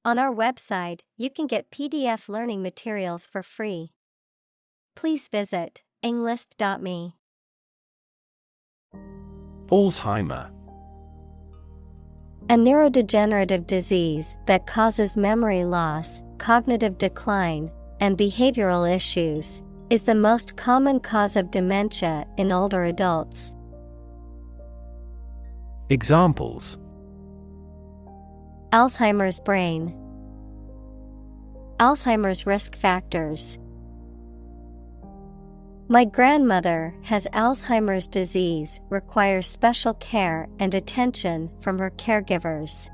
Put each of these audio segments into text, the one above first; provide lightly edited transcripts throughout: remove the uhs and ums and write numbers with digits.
On our website, you can get PDF learning materials for free. Please visit englist.me. Alzheimer. A neurodegenerative disease that causes memory loss, cognitive decline, and behavioral issues, is the most common cause of dementia in older adults. Examples: Alzheimer's brain. Alzheimer's risk factors. My grandmother has Alzheimer's disease, requires special care and attention from her caregivers.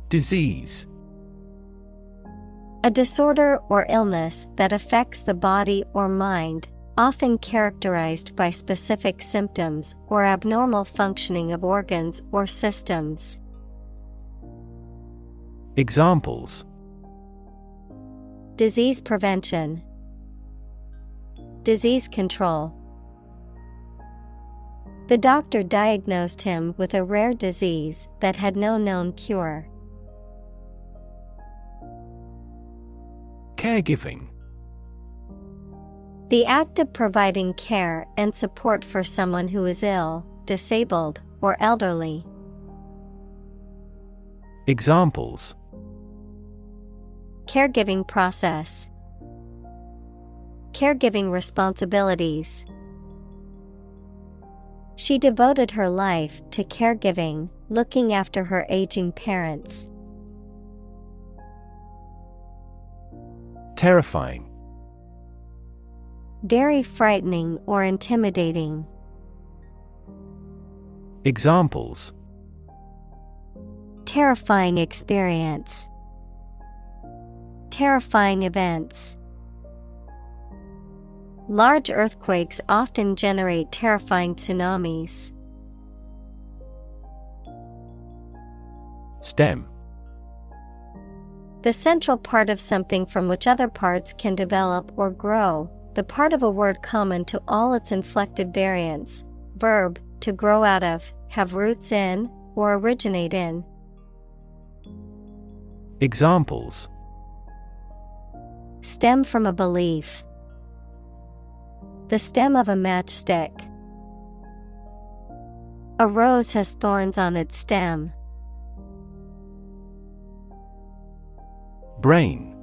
Disease. A disorder or illness that affects the body or mind, often characterized by specific symptoms or abnormal functioning of organs or systems. Examples: Disease prevention, disease control. The doctor diagnosed him with a rare disease that had no known cure. Caregiving. The act of providing care and support for someone who is ill, disabled, or elderly. Examples: Caregiving process, caregiving responsibilities. She devoted her life to caregiving, looking after her aging parents. Terrifying. Very frightening or intimidating. Examples: Terrifying experience, terrifying events. Large earthquakes often generate terrifying tsunamis. Stem. The central part of something from which other parts can develop or grow, the part of a word common to all its inflected variants. Verb, to grow out of, have roots in, or originate in. Examples: Stem from a belief. The stem of a matchstick. A rose has thorns on its stem. Brain.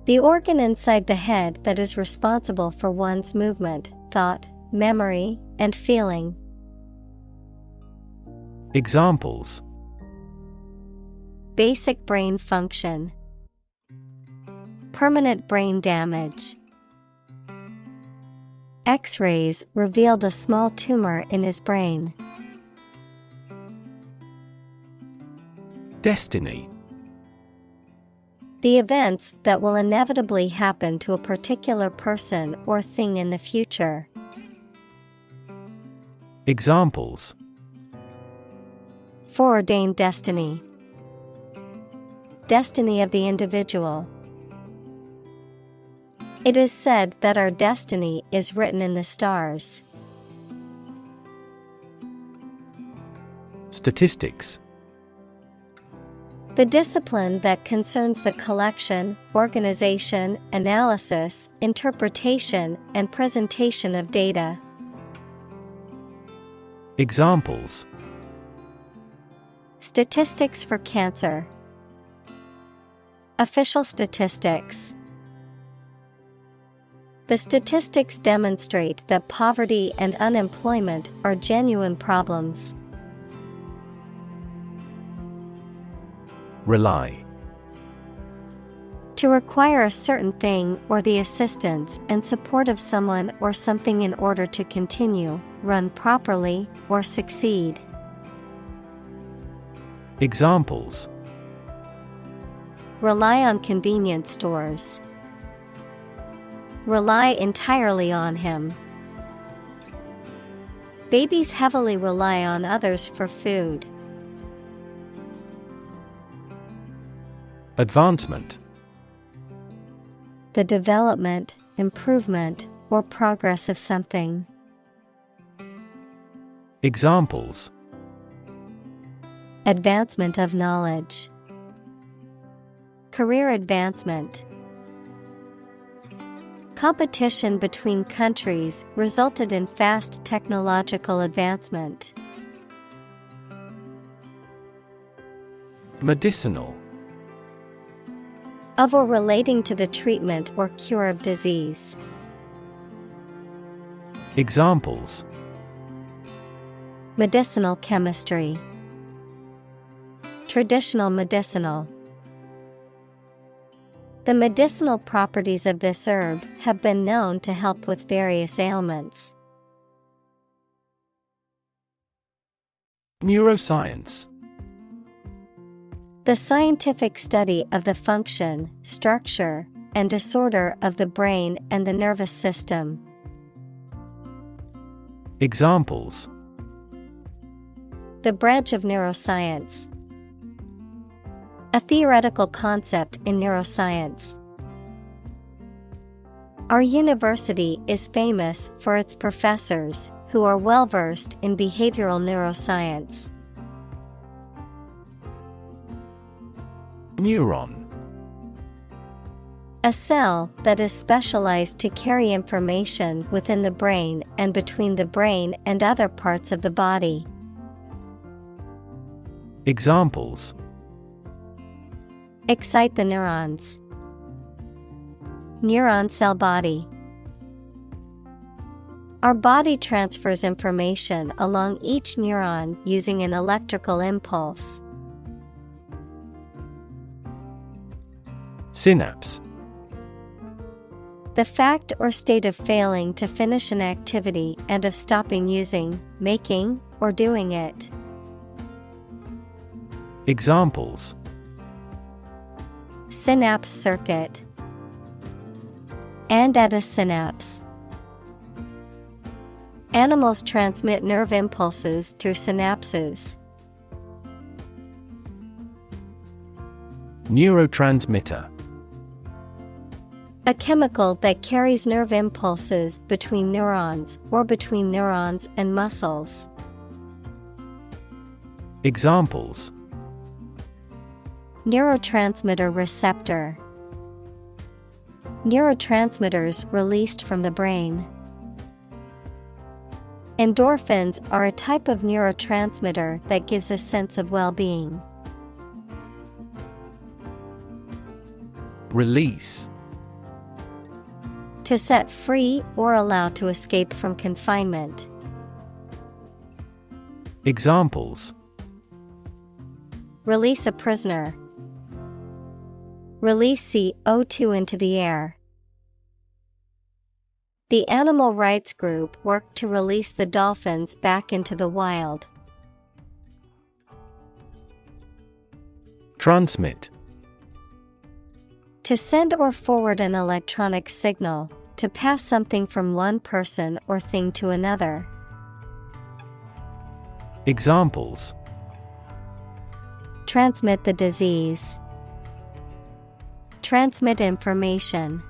The organ inside the head that is responsible for one's movement, thought, memory, and feeling. Examples: Basic brain function. Permanent brain damage. X-rays revealed a small tumor in his brain. Destiny. The events that will inevitably happen to a particular person or thing in the future. Examples: Foreordained destiny. Destiny of the individual. It is said that our destiny is written in the stars. Statistics. The discipline that concerns the collection, organization, analysis, interpretation, and presentation of data. Examples: Statistics for cancer. Official statistics. The statistics demonstrate that poverty and unemployment are genuine problems. Rely. To require a certain thing or the assistance and support of someone or something in order to continue, run properly, or succeed. Examples: Rely on convenience stores. Rely entirely on him. Babies heavily rely on others for food. Advancement. The development, improvement, or progress of something. Examples: advancement of knowledge. Career advancement. Competition between countries resulted in fast technological advancement. Medicinal. Of or relating to the treatment or cure of disease. Examples: medicinal chemistry, traditional medicinal. The medicinal properties of this herb have been known to help with various ailments. Neuroscience. The scientific study of the function, structure, and disorder of the brain and the nervous system. Examples: the branch of neuroscience. A theoretical concept in neuroscience. Our university is famous for its professors, who are well versed in behavioral neuroscience. Neuron. A cell that is specialized to carry information within the brain and between the brain and other parts of the body. Examples: excite the neurons. Neuron cell body. Our body transfers information along each neuron using an electrical impulse. Synapse. The fact or state of failing to finish an activity and of stopping using, making, or doing it. Examples: synapse circuit. And at a synapse. Animals transmit nerve impulses through synapses. Neurotransmitter. A chemical that carries nerve impulses between neurons or between neurons and muscles. Examples: neurotransmitter receptor. Neurotransmitters released from the brain. Endorphins are a type of neurotransmitter that gives a sense of well-being. Release. To set free or allow to escape from confinement. Examples: release a prisoner. Release CO2 into the air. The animal rights group worked to release the dolphins back into the wild. Transmit. To send or forward an electronic signal, to pass something from one person or thing to another. Examples: transmit the disease. Transmit information.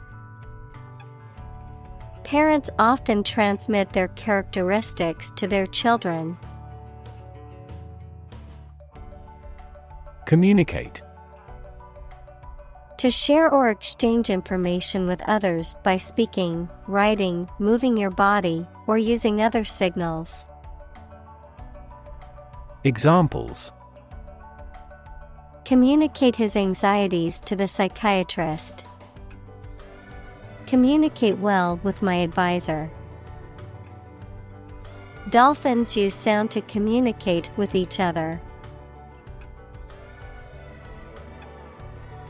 Parents often transmit their characteristics to their children. Communicate. To share or exchange information with others by speaking, writing, moving your body, or using other signals. Examples: communicate his anxieties to the psychiatrist. Communicate well with my advisor. Dolphins use sound to communicate with each other.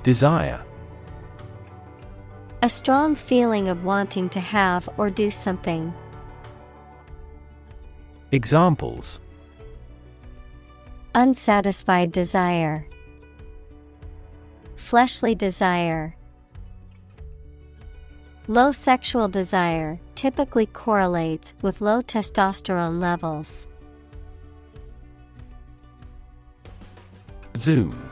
Desire. A strong feeling of wanting to have or do something. Examples: unsatisfied desire. Fleshly desire. Low sexual desire typically correlates with low testosterone levels. Zoom.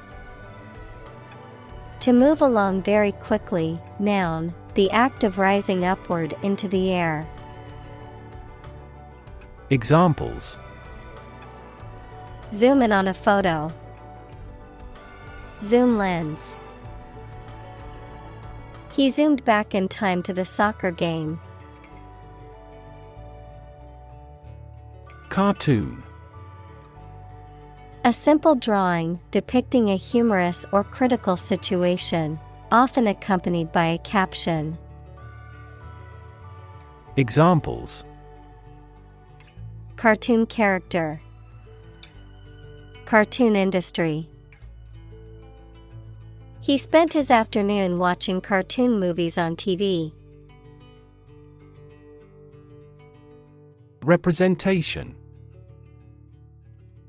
To move along very quickly, noun, the act of rising upward into the air. Examples: zoom in on a photo. Zoom lens. He zoomed back in time to the soccer game. Cartoon. A simple drawing depicting a humorous or critical situation, often accompanied by a caption. Examples: Cartoon character. Cartoon industry. He spent his afternoon watching cartoon movies on TV. Representation.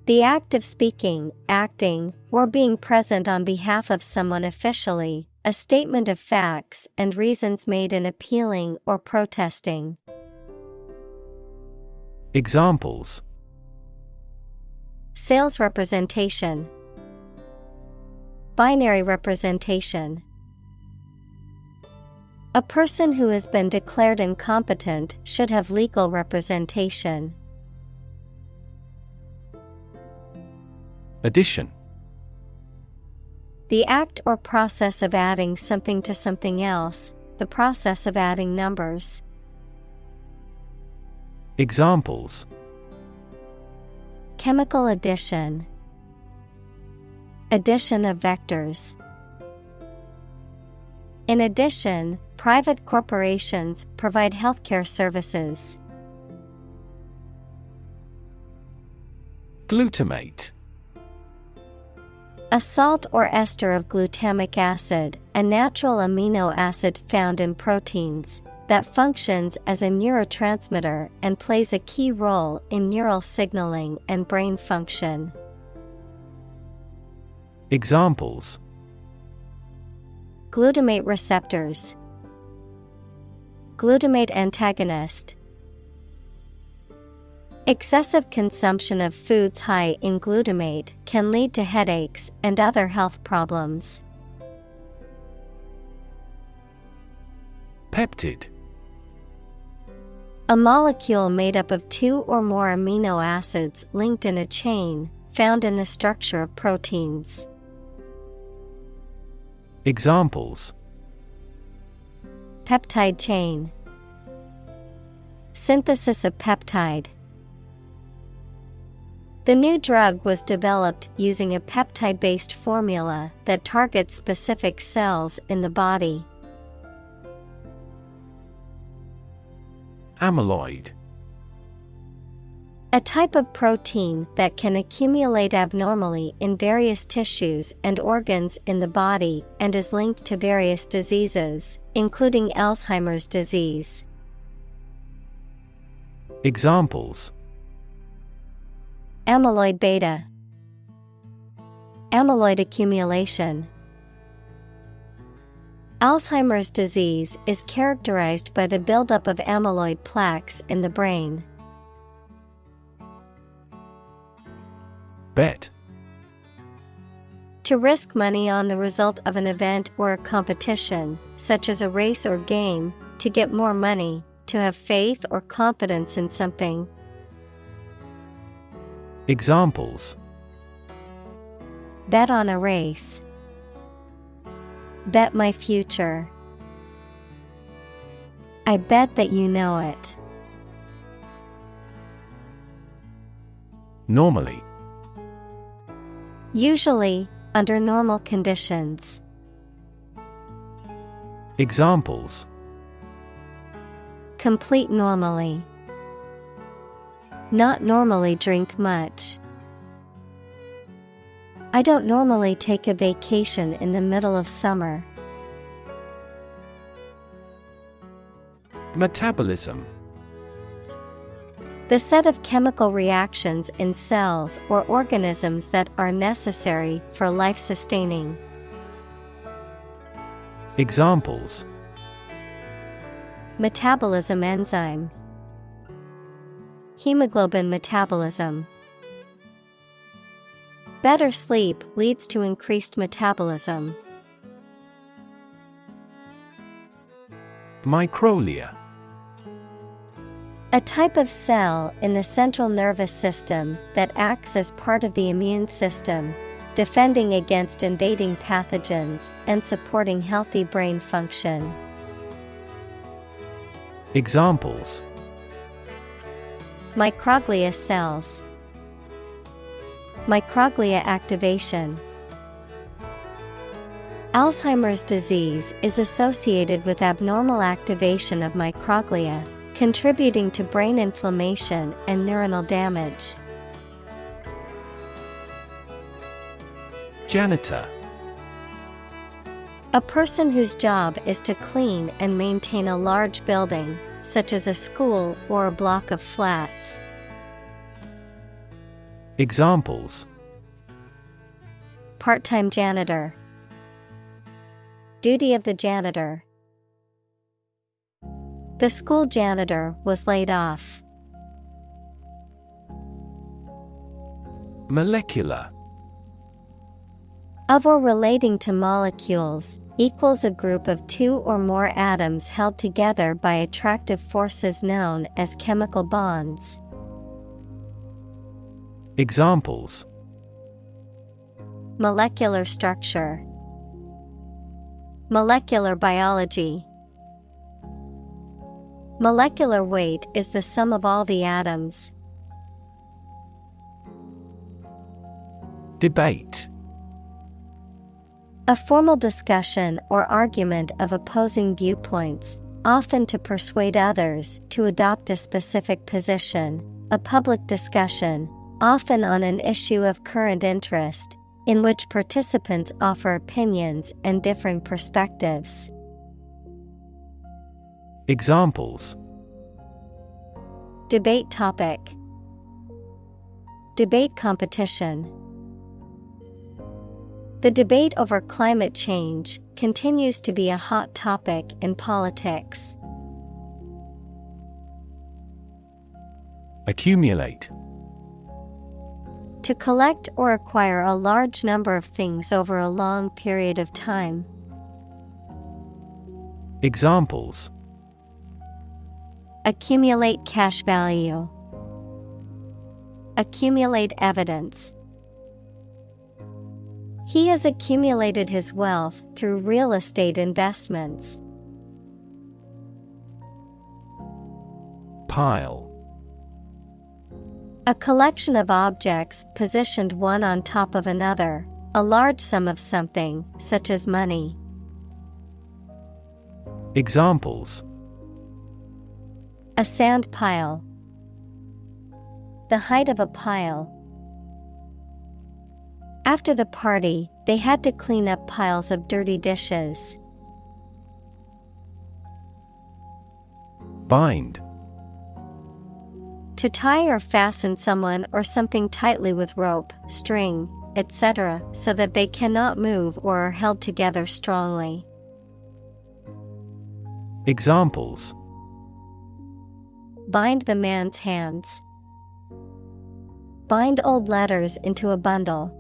The act of speaking, acting, or being present on behalf of someone officially, a statement of facts and reasons made in appealing or protesting. Examples: Sales representation. Binary representation. A person who has been declared incompetent should have legal representation. Addition. The act or process of adding something to something else, the process of adding numbers. Examples: Chemical addition. Addition of vectors. In addition, private corporations provide healthcare services. Glutamate. A salt or ester of glutamic acid, a natural amino acid found in proteins, that functions as a neurotransmitter and plays a key role in neural signaling and brain function. Examples: Glutamate receptors. Glutamate antagonist. Excessive consumption of foods high in glutamate can lead to headaches and other health problems. Peptide. A molecule made up of two or more amino acids linked in a chain, found in the structure of proteins. Examples: Peptide chain. Synthesis of peptide. The new drug was developed using a peptide-based formula that targets specific cells in the body. Amyloid. A type of protein that can accumulate abnormally in various tissues and organs in the body and is linked to various diseases, including Alzheimer's disease. Examples: Amyloid beta. Amyloid accumulation. Alzheimer's disease is characterized by the buildup of amyloid plaques in the brain. Bet. To risk money on the result of an event or a competition, such as a race or game, to get more money, to have faith or confidence in something. Examples: Bet on a race. Bet my future. I bet that you know it. Normally. Usually, under normal conditions. Examples: Complete normally. Not normally drink much. I don't normally take a vacation in the middle of summer. Metabolism. The set of chemical reactions in cells or organisms that are necessary for life sustaining. Examples: Metabolism enzyme. Hemoglobin metabolism. Better sleep leads to increased metabolism. Microglia. A type of cell in the central nervous system that acts as part of the immune system, defending against invading pathogens and supporting healthy brain function. Examples: Microglia cells, microglia activation. Alzheimer's disease is associated with abnormal activation of microglia, contributing to brain inflammation and neuronal damage. Janitor. A person whose job is to clean and maintain a large building, such as a school or a block of flats. Examples: Part-time janitor. Duty of the janitor. The school janitor was laid off. Molecular. Of or relating to molecules, equals a group of two or more atoms held together by attractive forces known as chemical bonds. Examples: Molecular structure. Molecular biology. Molecular weight is the sum of all the atoms. Debate. A formal discussion or argument of opposing viewpoints, often to persuade others to adopt a specific position, a public discussion, often on an issue of current interest, in which participants offer opinions and differing perspectives. Examples: Debate topic. Debate competition. The debate over climate change continues to be a hot topic in politics. Accumulate. To collect or acquire a large number of things over a long period of time. Examples: Accumulate cash value. Accumulate evidence. He has accumulated his wealth through real estate investments. Pile. A collection of objects positioned one on top of another, a large sum of something, such as money. Examples: A sand pile. The height of a pile. After the party, they had to clean up piles of dirty dishes. Bind. To tie or fasten someone or something tightly with rope, string, etc., so that they cannot move or are held together strongly. Examples: Bind the man's hands. Bind old letters into a bundle.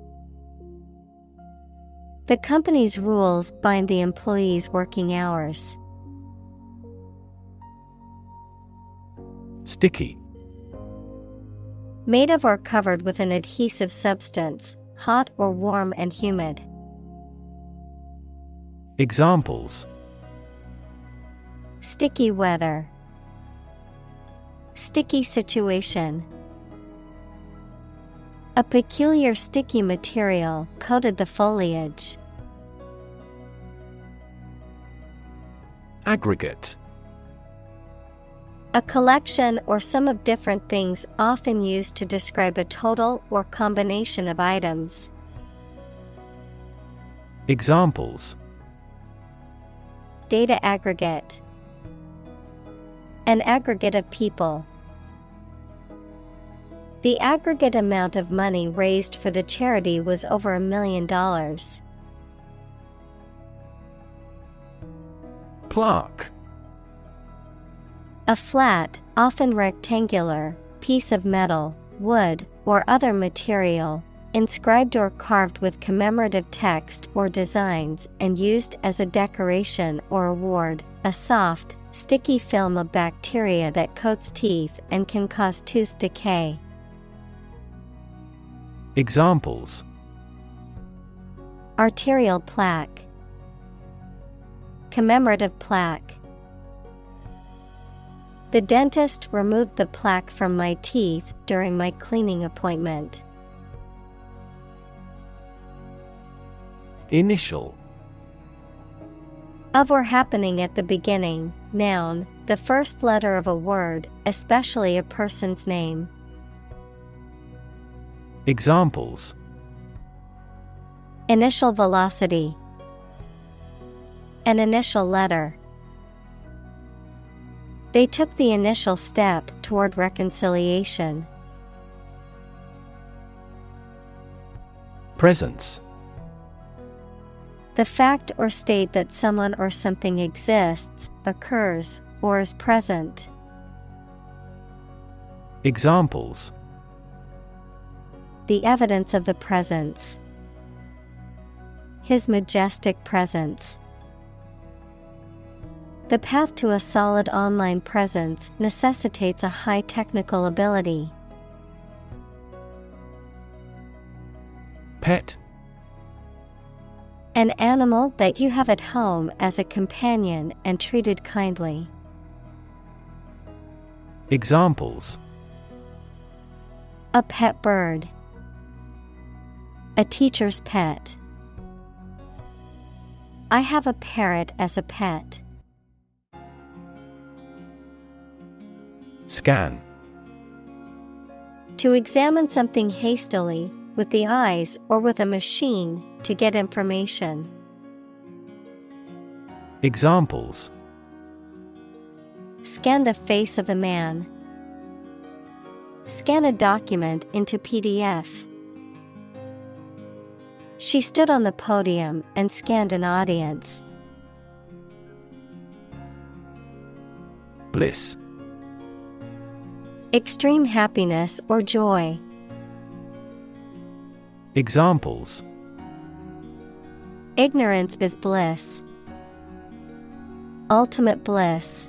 The company's rules bind the employees' working hours. Sticky. Made of or covered with an adhesive substance, hot or warm and humid. Examples: Sticky weather. Sticky situation. A peculiar sticky material coated the foliage. Aggregate. A collection or sum of different things often used to describe a total or combination of items. Examples: Data aggregate. An aggregate of people. The aggregate amount of money raised for the charity was over $1 million. Plaque. A flat, often rectangular, piece of metal, wood, or other material, inscribed or carved with commemorative text or designs and used as a decoration or award, a soft, sticky film of bacteria that coats teeth and can cause tooth decay. Examples: Arterial plaque. Commemorative plaque. The dentist removed the plaque from my teeth during my cleaning appointment. Initial. Of or happening at the beginning, noun, the first letter of a word, especially a person's name. Examples: Initial velocity. An initial letter. They took the initial step toward reconciliation. Presence. The fact or state that someone or something exists, occurs, or is present. Examples: The evidence of the presence. His majestic presence. The path to a solid online presence necessitates a high technical ability. Pet. An animal that you have at home as a companion and treated kindly. Examples: A pet bird. A teacher's pet. I have a parrot as a pet. Scan. To examine something hastily, with the eyes or with a machine, to get information. Examples: Scan the face of a man. Scan a document into PDF. She stood on the podium and scanned an audience. Bliss. Extreme happiness or joy. Examples: Ignorance is bliss. Ultimate bliss.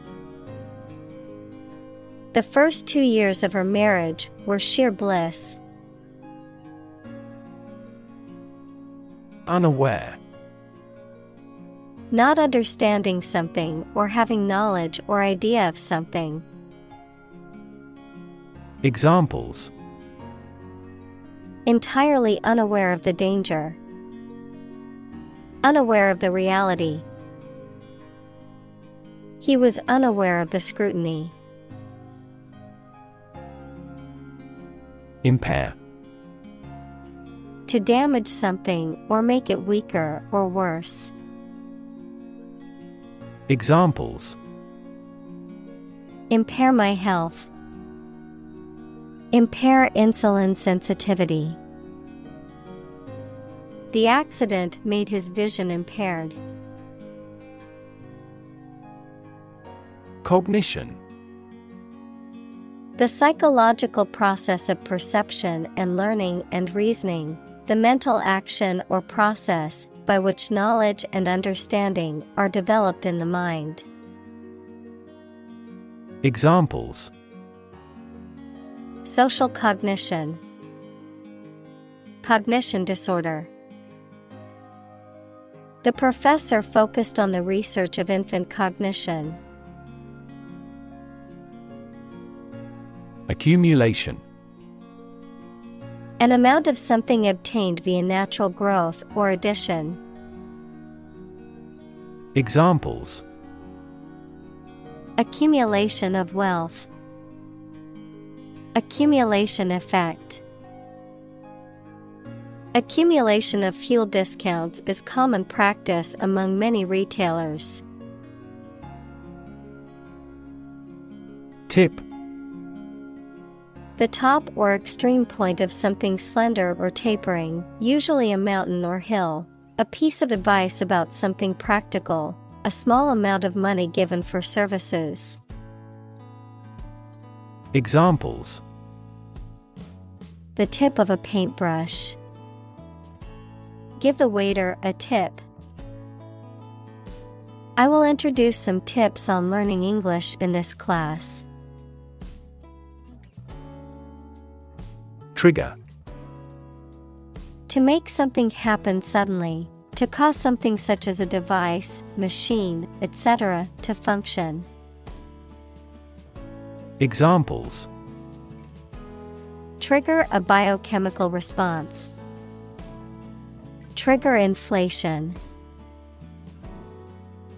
The first 2 years of her marriage were sheer bliss. Unaware. Not understanding something or having knowledge or idea of something. Examples: Entirely unaware of the danger. Unaware of the reality. He was unaware of the scrutiny. Impair. To damage something or make it weaker or worse. Examples: Impair my health. Impair insulin sensitivity. The accident made his vision impaired. Cognition. The psychological process of perception and learning and reasoning, the mental action or process by which knowledge and understanding are developed in the mind. Examples: Social cognition. Cognition disorder. The professor focused on the research of infant cognition. Accumulation. An amount of something obtained via natural growth or addition. Examples: Accumulation of wealth. Accumulation effect. Accumulation of fuel discounts is common practice among many retailers. Tip. The top or extreme point of something slender or tapering, usually a mountain or hill. A piece of advice about something practical, a small amount of money given for services. Examples: The tip of a paintbrush. Give the waiter a tip. I will introduce some tips on learning English in this class. Trigger. To make something happen suddenly, To cause something such as a device, machine, etc., to function. Examples: Trigger a biochemical response. Trigger inflation.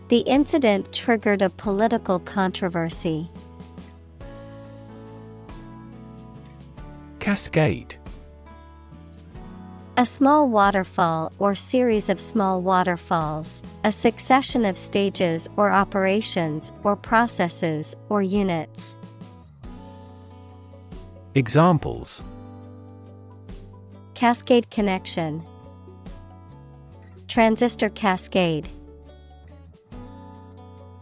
The incident triggered a political controversy. Cascade. A small waterfall or series of small waterfalls, a succession of stages or operations or processes or units. Examples: Cascade connection. Transistor cascade.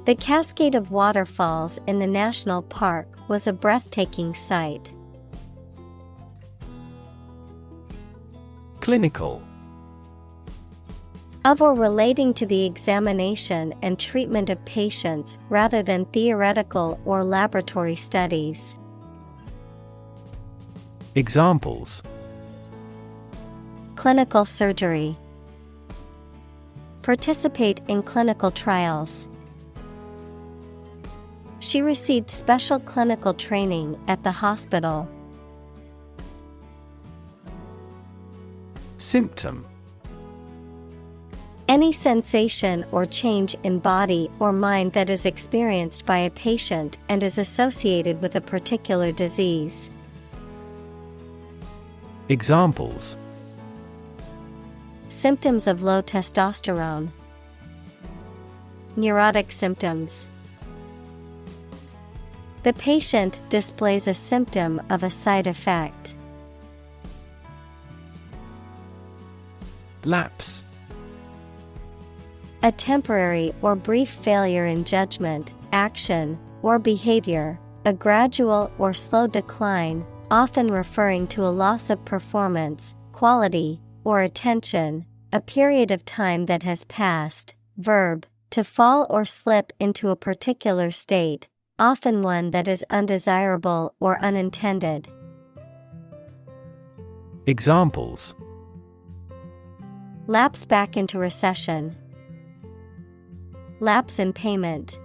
The cascade of waterfalls in the national park was a breathtaking sight. Clinical. Of or relating to the examination and treatment of patients rather than theoretical or laboratory studies. Examples: Clinical surgery. Participate in clinical trials. She received special clinical training at the hospital. Symptom. Any sensation or change in body or mind that is experienced by a patient and is associated with a particular disease. Examples: Symptoms of low testosterone. Neurotic symptoms. The patient displays a symptom of a side effect. Lapse. A temporary or brief failure in judgment, action, or behavior, a gradual or slow decline, often referring to a loss of performance, quality, or attention, a period of time that has passed. Verb, to fall or slip into a particular state, often one that is undesirable or unintended. Examples: Lapse back into recession. Lapse in payment.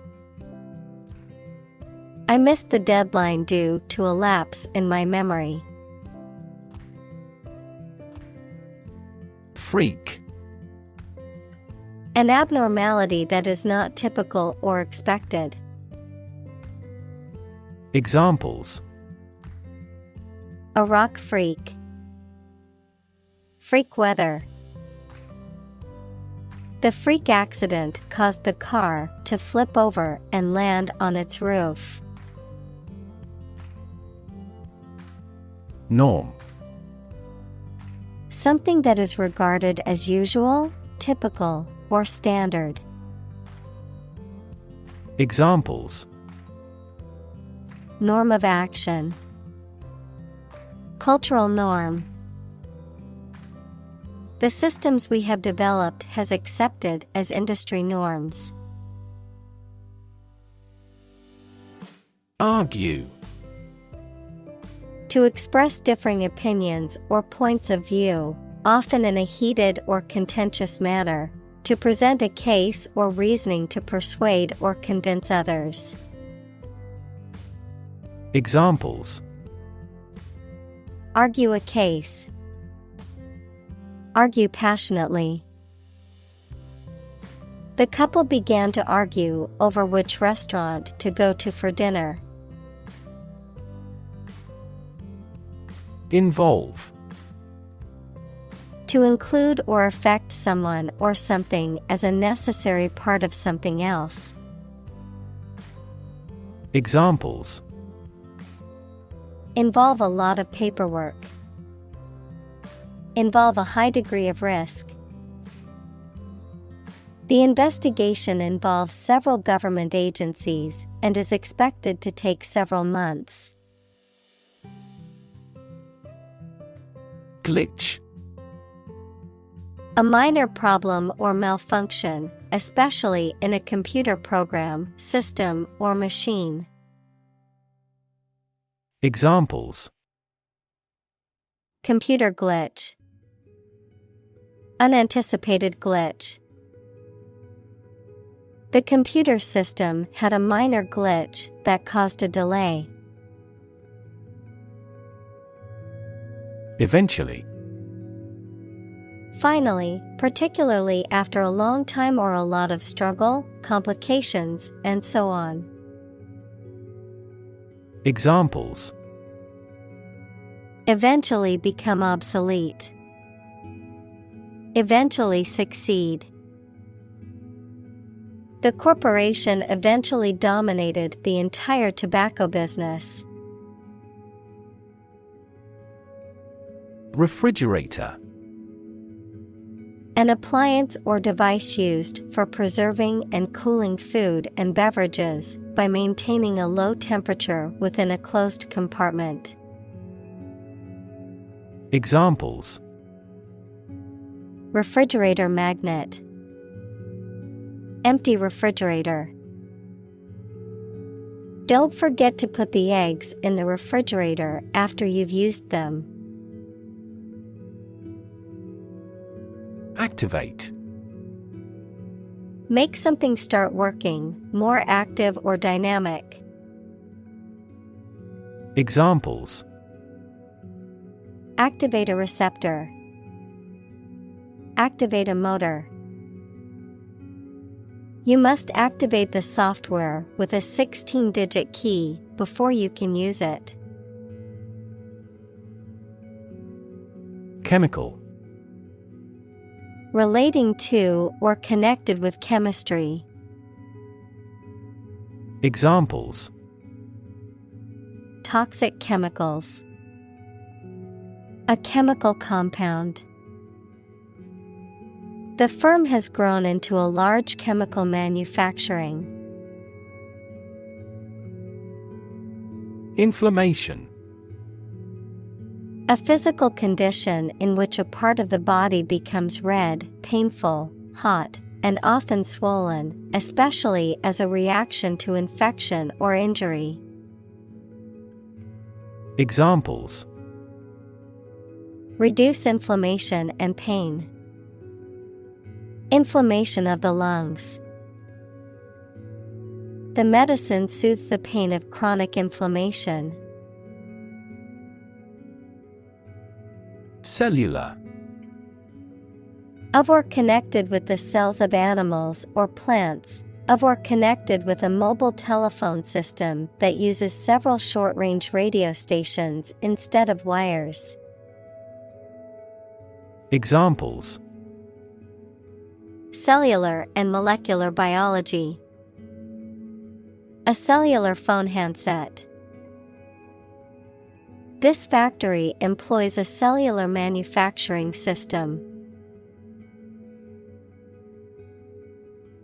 I missed the deadline due to a lapse in my memory. Freak. An abnormality that is not typical or expected. Examples: A rock freak. Freak weather. The freak accident caused the car to flip over and land on its roof. Norm. Something that is regarded as usual, typical, or standard. Examples: Norm of action. Cultural norm. The systems we have developed has accepted as industry norms. Argue. To express differing opinions or points of view, often in a heated or contentious manner, to present a case or reasoning to persuade or convince others. Examples: Argue a case. Argue passionately. The couple began to argue over which restaurant to go to for dinner. Involve. To include or affect someone or something as a necessary part of something else. Examples: Involve a lot of paperwork. Involve a high degree of risk. The investigation involves several government agencies and is expected to take several months. Glitch. A minor problem or malfunction, especially in a computer program, system, or machine. Examples: Computer glitch. Unanticipated glitch. The computer system had a minor glitch that caused a delay. Eventually. Finally, particularly after a long time or a lot of struggle, complications, and so on. Examples: Eventually become obsolete. Eventually succeed. The corporation eventually dominated the entire tobacco business. Refrigerator. An appliance or device used for preserving and cooling food and beverages by maintaining a low temperature within a closed compartment. Examples: Refrigerator magnet. Empty refrigerator. Don't forget to put the eggs in the refrigerator after you've used them. Activate. Make something start working, more active or dynamic. Examples: Activate a receptor. Activate a motor. You must activate the software with a 16-digit key before you can use it. Chemical. Relating to or connected with chemistry. Examples: Toxic chemicals. A chemical compound. The firm has grown into a large chemical manufacturing. Inflammation. A physical condition in which a part of the body becomes red, painful, hot, and often swollen, especially as a reaction to infection or injury. Examples: Reduce inflammation and pain. Inflammation of the lungs. The medicine soothes the pain of chronic inflammation. Cellular. Of or connected with the cells of animals or plants. Of or connected with a mobile telephone system that uses several short-range radio stations instead of wires. Examples: Cellular and molecular biology. A cellular phone handset. This factory employs a cellular manufacturing system.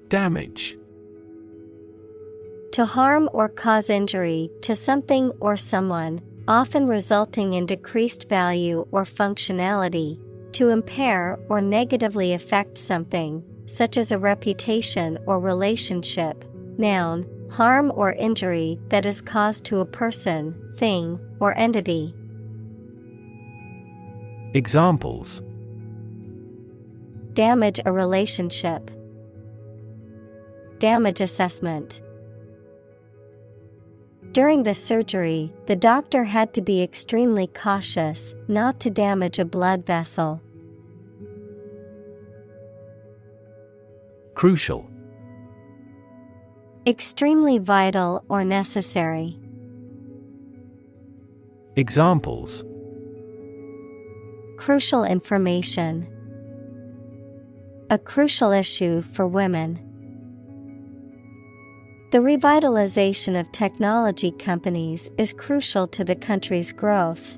Damage. To harm or cause injury to something or someone, often resulting in decreased value or functionality. To impair or negatively affect something, such as a reputation or relationship. Noun, harm or injury that is caused to a person, thing, or entity. Examples: Damage a relationship. Damage assessment. During the surgery, the doctor had to be extremely cautious not to damage a blood vessel. Crucial. Extremely vital or necessary. Examples: Crucial information. A crucial issue for women. The revitalization of technology companies is crucial to the country's growth.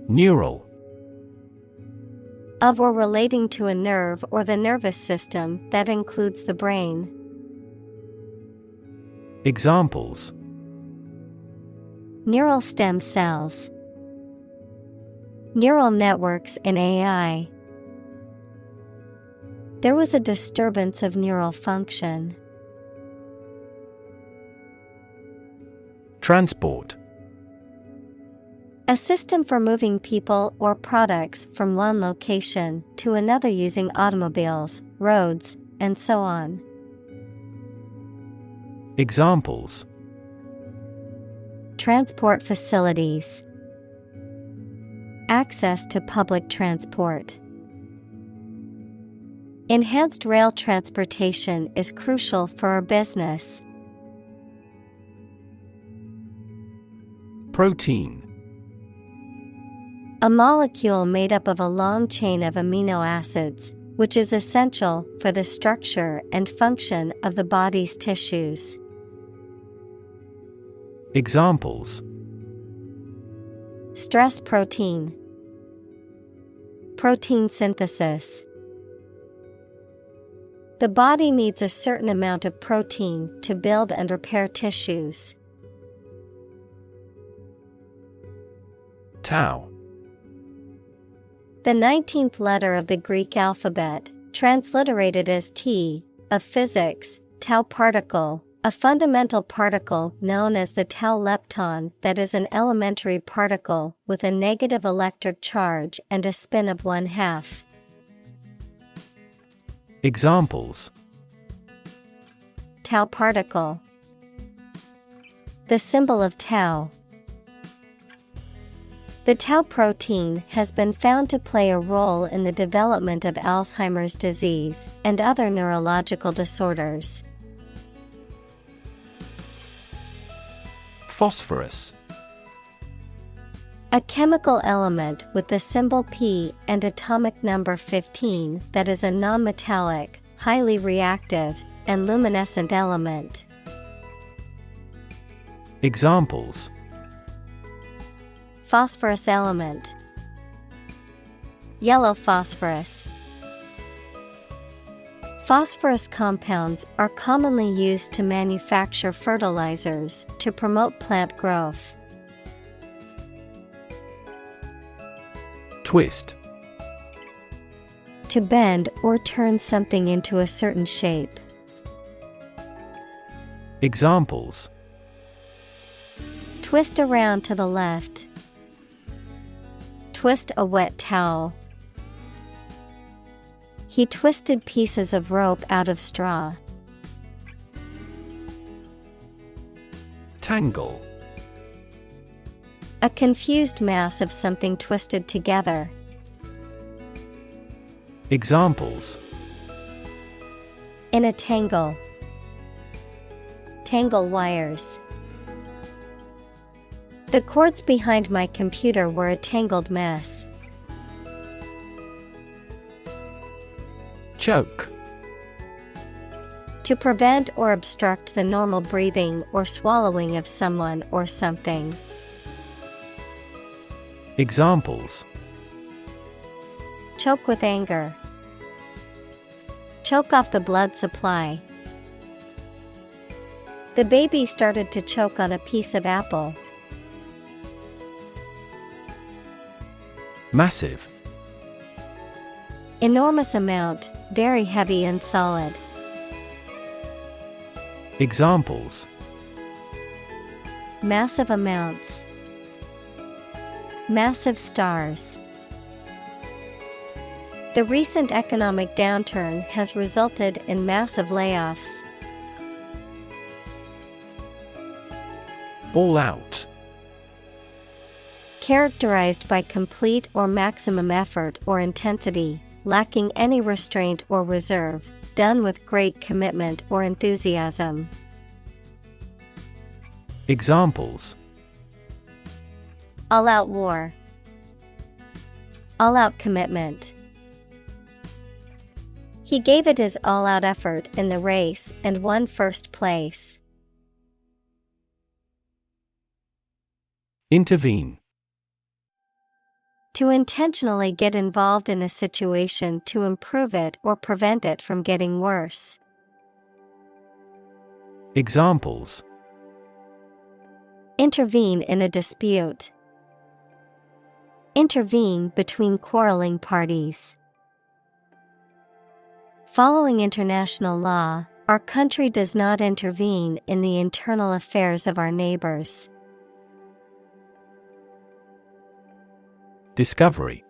Neural. Of or relating to a nerve or the nervous system that includes the brain. Examples: Neural stem cells. Neural networks in AI. There was a disturbance of neural function. Transport. A system for moving people or products from one location to another using automobiles, roads, and so on. Examples: Transport facilities. Access to public transport. Enhanced rail transportation is crucial for our business. Protein. A molecule made up of a long chain of amino acids, which is essential for the structure and function of the body's tissues. Examples: Stress protein. Protein synthesis. The body needs a certain amount of protein to build and repair tissues. Tau. The 19th letter of the Greek alphabet, transliterated as T, of physics, tau particle, a fundamental particle known as the tau lepton that is an elementary particle with a negative electric charge and a spin of 1/2. Examples: Tau particle. The symbol of tau. The tau protein has been found to play a role in the development of Alzheimer's disease and other neurological disorders. Phosphorus. A chemical element with the symbol P and atomic number 15 that is a nonmetallic, highly reactive, and luminescent element. Examples: Phosphorus element. Yellow phosphorus. Phosphorus compounds are commonly used to manufacture fertilizers to promote plant growth. Twist. To bend or turn something into a certain shape. Examples: Twist around to the left. Twist a wet towel. He twisted pieces of rope out of straw. Tangle. A confused mass of something twisted together. Examples: In a tangle. Tangle wires. The cords behind my computer were a tangled mess. Choke. To prevent or obstruct the normal breathing or swallowing of someone or something. Examples: Choke with anger. Choke off the blood supply. The baby started to choke on a piece of apple. Massive. Enormous amount, very heavy and solid. Examples: Massive amounts. Massive stars. The recent economic downturn has resulted in massive layoffs. All out. Characterized by complete or maximum effort or intensity, lacking any restraint or reserve, done with great commitment or enthusiasm. Examples: All-out war. All-out commitment. He gave it his all-out effort in the race and won first place. Intervene. To intentionally get involved in a situation to improve it or prevent it from getting worse. Examples: Intervene in a dispute. Intervene between quarreling parties. Following international law, our country does not intervene in the internal affairs of our neighbors. Discovery.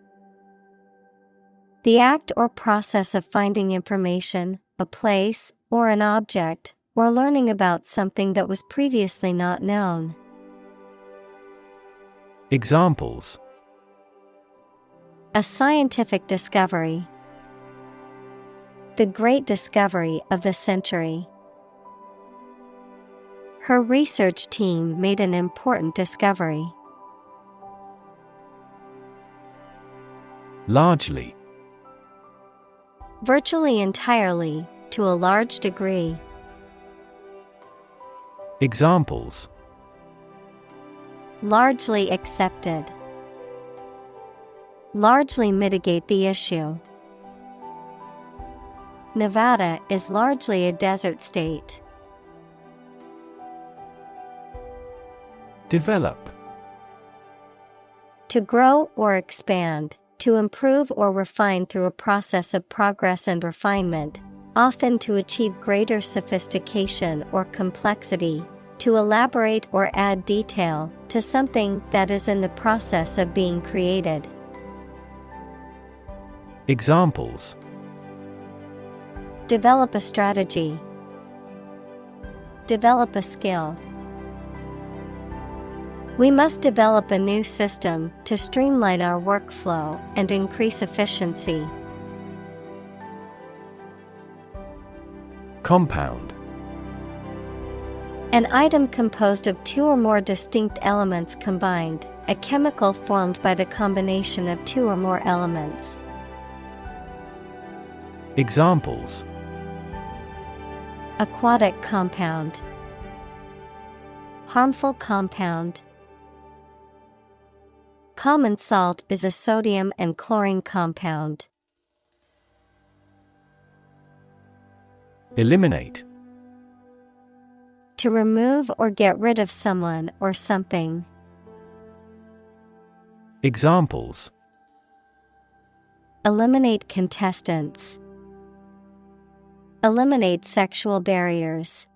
The act or process of finding information, a place, or an object, or learning about something that was previously not known. Examples. A scientific discovery. The great discovery of the century. Her research team made an important discovery. Largely. Virtually entirely, to a large degree. Examples. Largely accepted. Largely mitigate the issue. Nevada is largely a desert state. Develop. To grow or expand, to improve or refine through a process of progress and refinement, often to achieve greater sophistication or complexity, to elaborate or add detail to something that is in the process of being created. Examples. Develop a strategy. Develop a skill. We must develop a new system to streamline our workflow and increase efficiency. Compound. An item composed of two or more distinct elements combined, a chemical formed by the combination of two or more elements. Examples. Aquatic compound. Harmful compound. Common salt is a sodium and chlorine compound. Eliminate. To remove or get rid of someone or something. Examples. Eliminate contestants. Eliminate sexual barriers.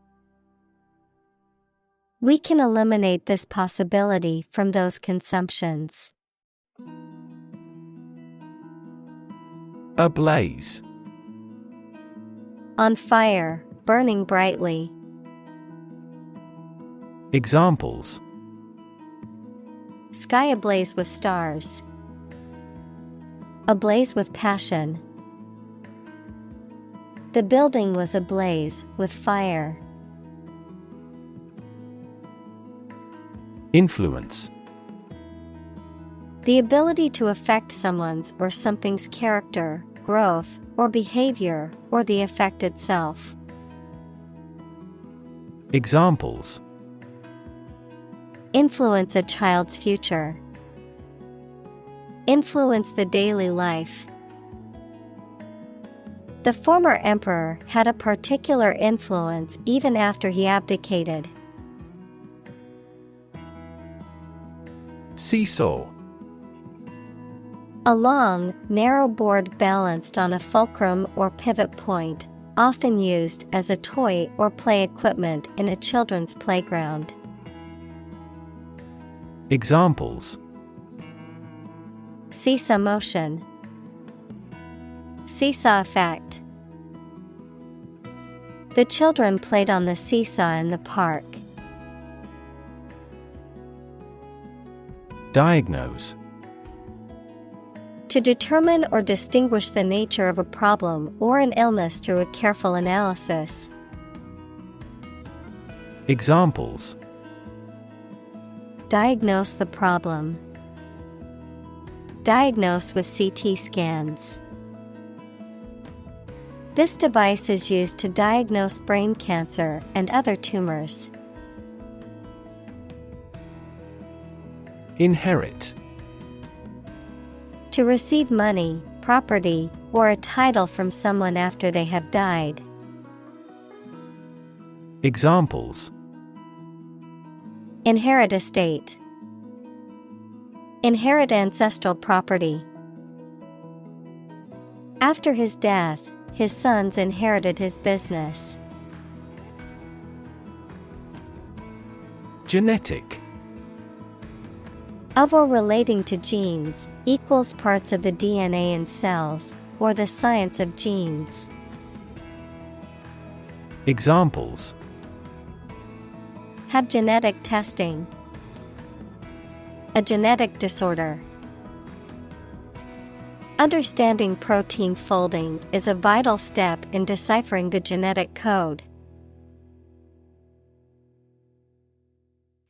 We can eliminate this possibility from those consumptions. Ablaze. On fire, burning brightly. Examples. Sky ablaze with stars. Ablaze with passion. The building was ablaze with fire. Influence. The ability to affect someone's or something's character, growth, or behavior, or the effect itself. Examples. Influence a child's future. Influence the daily life. The former emperor had a particular influence even after he abdicated. Seesaw. A long, narrow board balanced on a fulcrum or pivot point, often used as a toy or play equipment in a children's playground. Examples. Seesaw motion. Seesaw effect. The children played on the seesaw in the park. Diagnose. To determine or distinguish the nature of a problem or an illness through a careful analysis. Examples. Diagnose the problem. Diagnose with CT scans. This device is used to diagnose brain cancer and other tumors. Inherit. To receive money, property, or a title from someone after they have died. Examples. Inherit estate. Inherit ancestral property. After his death, his sons inherited his business. Genetic. Of or relating to genes equals parts of the DNA in cells, or the science of genes. Examples: have genetic testing, a genetic disorder. Understanding protein folding is a vital step in deciphering the genetic code.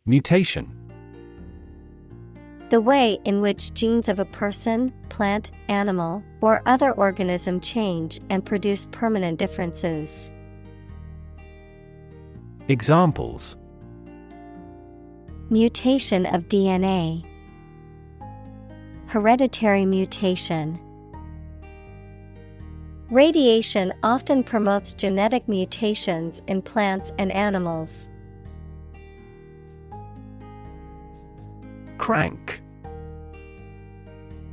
Mutation. The way in which genes of a person, plant, animal, or other organism change and produce permanent differences. Examples: mutation of DNA, hereditary mutation. Radiation often promotes genetic mutations in plants and animals. Crank.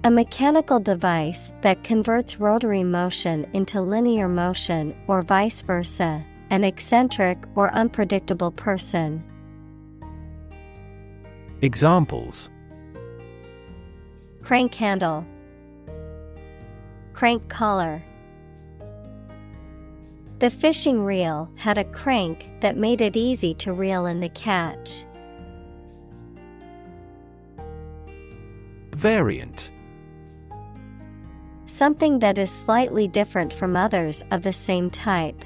A mechanical device that converts rotary motion into linear motion or vice versa, an eccentric or unpredictable person. Examples: crank handle, crank collar. The fishing reel had a crank that made it easy to reel in the catch. Variant. Something that is slightly different from others of the same type.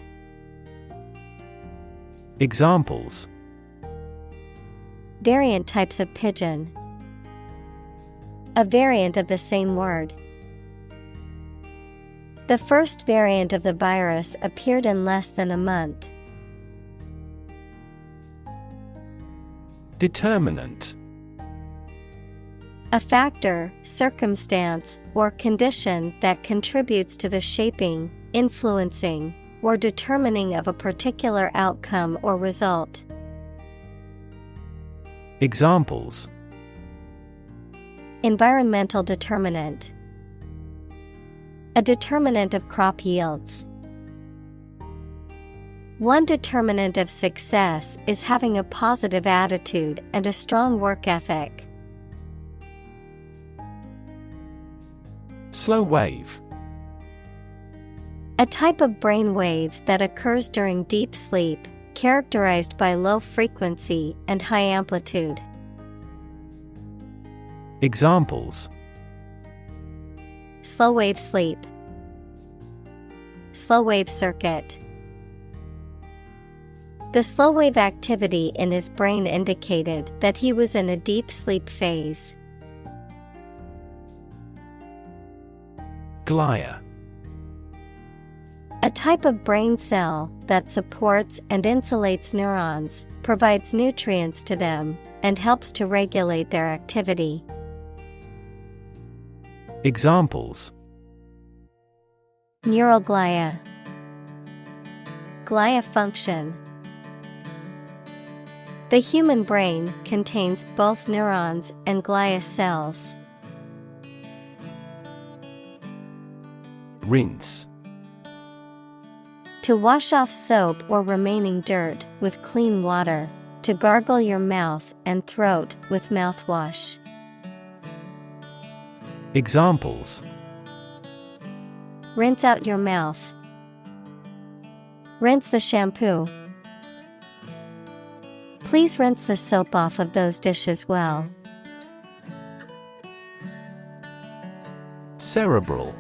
Examples: variant types of pigeon, a variant of the same word. The first variant of the virus appeared in less than a month. Determinant. A factor, circumstance, or condition that contributes to the shaping, influencing, or determining of a particular outcome or result. Examples: environmental determinant, a determinant of crop yields. One determinant of success is having a positive attitude and a strong work ethic. Slow wave. A type of brain wave that occurs during deep sleep, characterized by low frequency and high amplitude. Examples: slow wave sleep, slow wave circuit. The slow wave activity in his brain indicated that he was in a deep sleep phase. Glia. A type of brain cell that supports and insulates neurons, provides nutrients to them, and helps to regulate their activity. Examples: neural glia, glia function. The human brain contains both neurons and glia cells. Rinse. To wash off soap or remaining dirt with clean water. To gargle your mouth and throat with mouthwash. Examples: rinse out your mouth. Rinse the shampoo. Please rinse the soap off of those dishes well. Cerebral.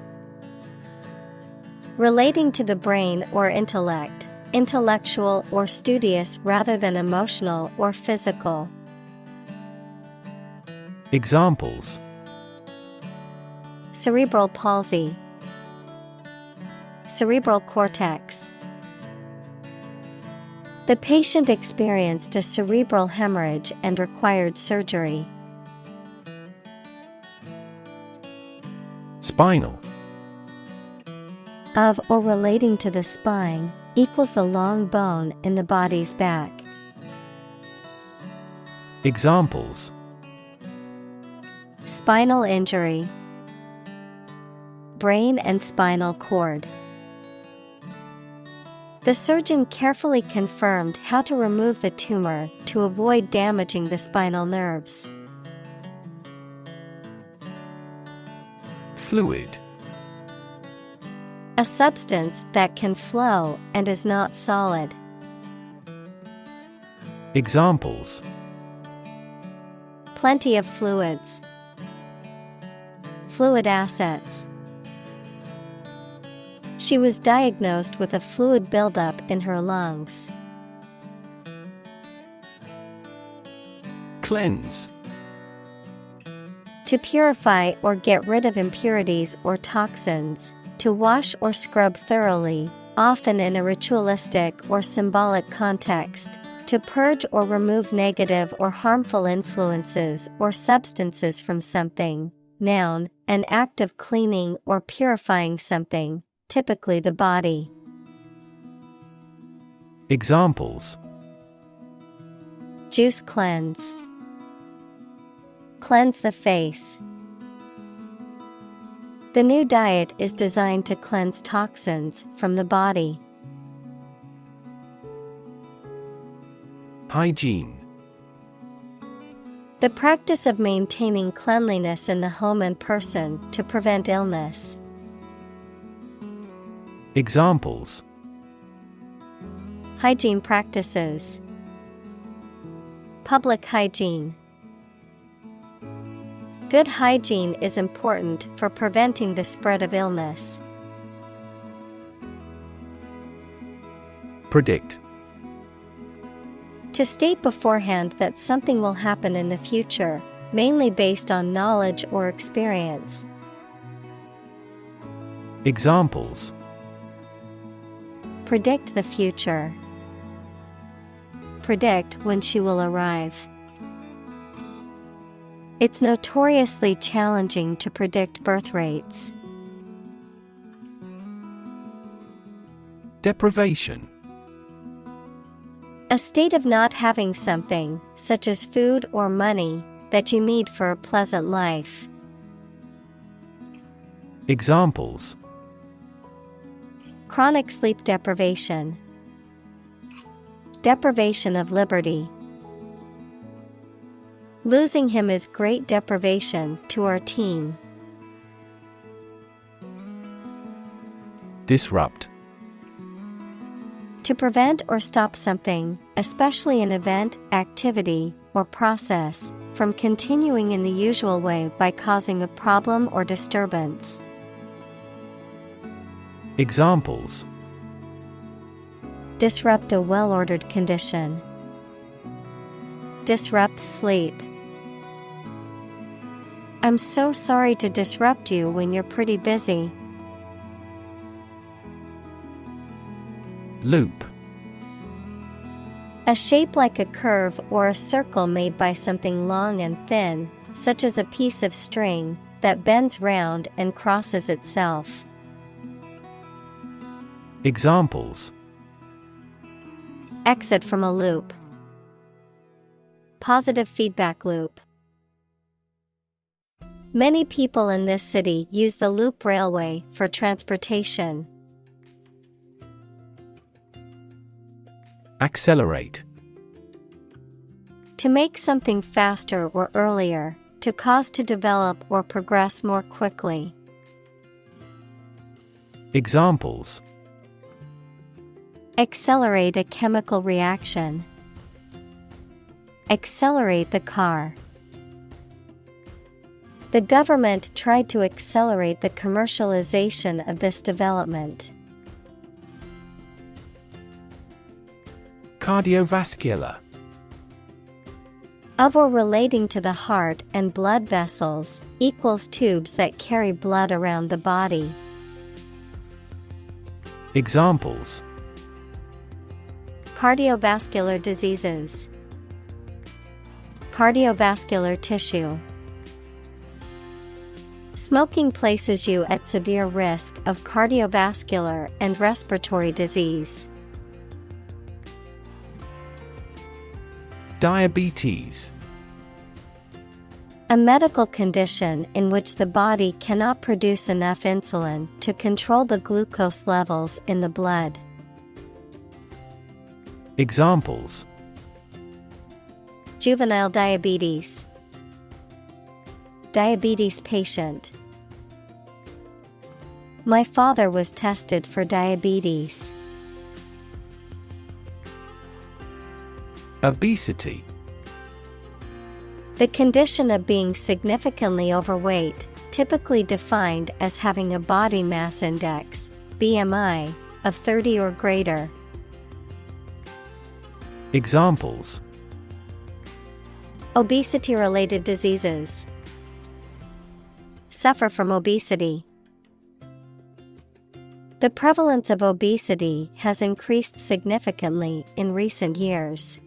Relating to the brain or intellect, intellectual or studious rather than emotional or physical. Examples: cerebral palsy, cerebral cortex. The patient experienced a cerebral hemorrhage and required surgery. Spinal. Of or relating to the spine, equals the long bone in the body's back. Examples: spinal injury, brain and spinal cord. The surgeon carefully confirmed how to remove the tumor to avoid damaging the spinal nerves. Fluid. A substance that can flow and is not solid. Examples: Plenty of fluids. Fluid assets. She was diagnosed with a fluid buildup in her lungs. Cleanse. To purify or get rid of impurities or toxins, to wash or scrub thoroughly, often in a ritualistic or symbolic context, to purge or remove negative or harmful influences or substances from something. Noun, an act of cleaning or purifying something, typically the body. Examples: Juice cleanse. Cleanse the face. The new diet is designed to cleanse toxins from the body. Hygiene. The practice of maintaining cleanliness in the home and person to prevent illness. Examples: Hygiene practices. Public hygiene. Good hygiene is important for preventing the spread of illness. Predict. To state beforehand that something will happen in the future, mainly based on knowledge or experience. Examples: Predict the future. Predict when she will arrive. It's notoriously challenging to predict birth rates. Deprivation. A state of not having something, such as food or money, that you need for a pleasant life. Examples: Chronic sleep deprivation. Deprivation of liberty. Losing him is great deprivation to our team. Disrupt. To prevent or stop something, especially an event, activity, or process, from continuing in the usual way by causing a problem or disturbance. Examples: Disrupt a well-ordered condition. Disrupt sleep. I'm so sorry to disrupt you when you're pretty busy. Loop. A shape like a curve or a circle made by something long and thin, such as a piece of string, that bends round and crosses itself. Examples: Exit from a loop. Positive feedback loop. Many people in this city use the loop railway for transportation. Accelerate. To make something faster or earlier, to cause to develop or progress more quickly. Examples: Accelerate a chemical reaction. Accelerate the car. The government tried to accelerate the commercialization of this development. Cardiovascular. Of or relating to the heart and blood vessels, equals tubes that carry blood around the body. Examples: Cardiovascular diseases. Cardiovascular tissue. Smoking places you at severe risk of cardiovascular and respiratory disease. Diabetes. A medical condition in which the body cannot produce enough insulin to control the glucose levels in the blood. Examples: Juvenile diabetes. Diabetes patient. My father was tested for diabetes. Obesity. The condition of being significantly overweight, typically defined as having a body mass index, BMI, of 30 or greater. Examples: Obesity-related diseases. Suffer from obesity. The prevalence of obesity has increased significantly in recent years.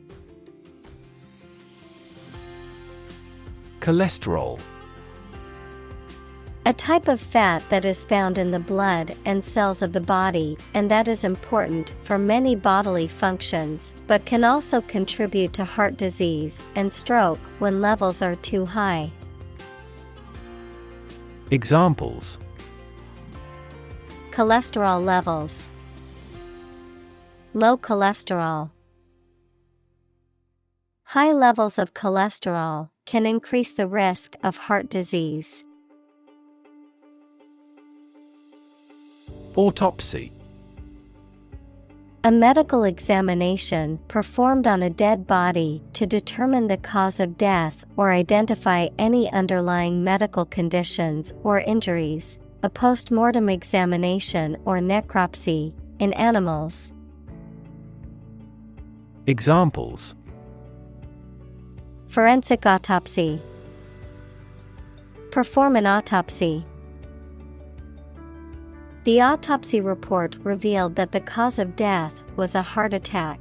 Cholesterol. A type of fat that is found in the blood and cells of the body and that is important for many bodily functions, but can also contribute to heart disease and stroke when levels are too high. Examples: Cholesterol levels. Low cholesterol. High levels of cholesterol can increase the risk of heart disease. Autopsy. A medical examination performed on a dead body to determine the cause of death or identify any underlying medical conditions or injuries, a post-mortem examination or necropsy, in animals. Examples: Forensic autopsy. Perform an autopsy. The autopsy report revealed that the cause of death was a heart attack.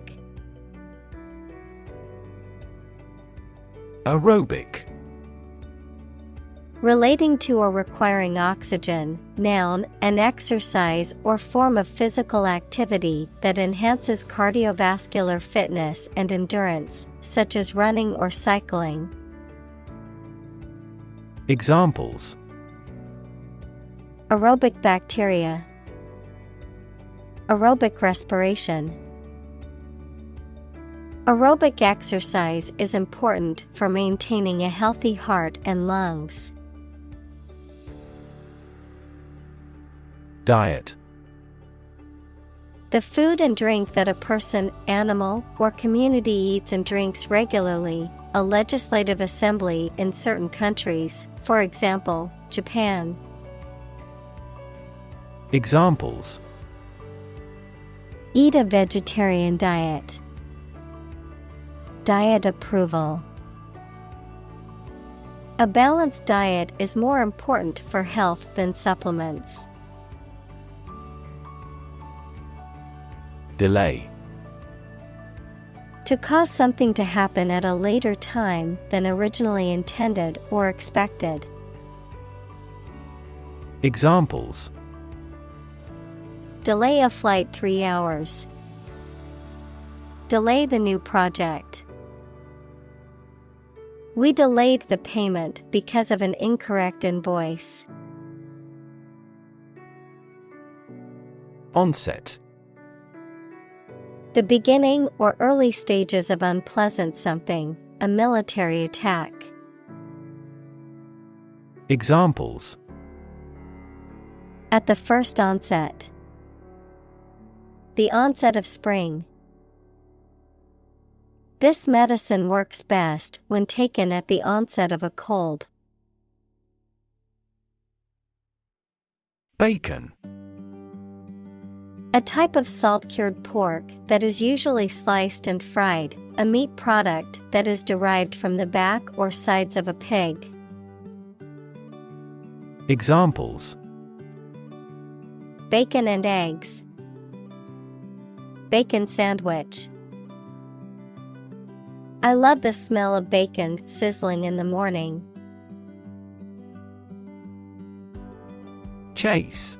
Aerobic. Relating to or requiring oxygen, noun, an exercise or form of physical activity that enhances cardiovascular fitness and endurance, such as running or cycling. Examples: Aerobic bacteria. Aerobic respiration. Aerobic exercise is important for maintaining a healthy heart and lungs. Diet. The food and drink that a person, animal, or community eats and drinks regularly, a legislative assembly in certain countries, for example, Japan. Examples: Eat a vegetarian diet. Diet approval. A balanced diet is more important for health than supplements. Delay. To cause something to happen at a later time than originally intended or expected. Examples: Delay a flight 3 hours. Delay the new project. We delayed the payment because of an incorrect invoice. Onset. The beginning or early stages of unpleasant something, a military attack. Examples: At the first onset. The onset of spring. This medicine works best when taken at the onset of a cold. Bacon. A type of salt-cured pork that is usually sliced and fried, a meat product that is derived from the back or sides of a pig. Examples: Bacon and eggs. Bacon sandwich. I love the smell of bacon sizzling in the morning. Chase.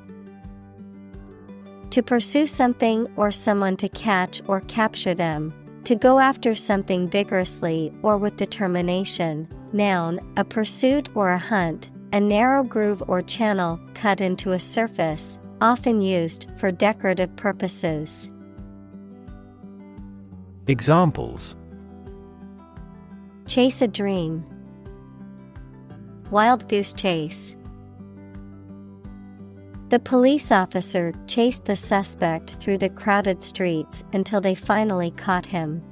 To pursue something or someone to catch or capture them. To go after something vigorously or with determination. Noun, a pursuit or a hunt, a narrow groove or channel cut into a surface, often used for decorative purposes. Examples: Chase a dream. Wild goose chase. The police officer chased the suspect through the crowded streets until they finally caught him.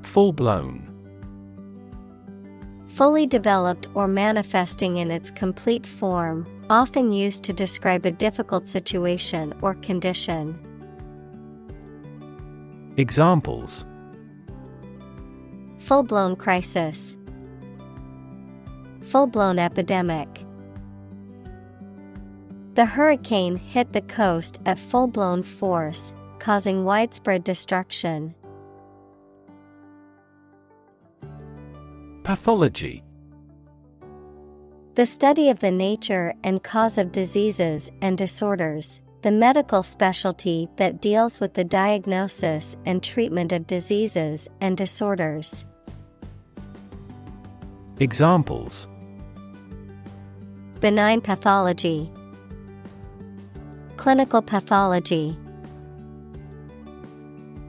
Full-blown. Fully developed or manifesting in its complete form, often used to describe a difficult situation or condition. Examples: full-blown crisis, full-blown epidemic. The hurricane hit the coast at full-blown force, causing widespread destruction. Pathology. The study of the nature and cause of diseases and disorders, the medical specialty that deals with the diagnosis and treatment of diseases and disorders. Examples: benign pathology, clinical pathology.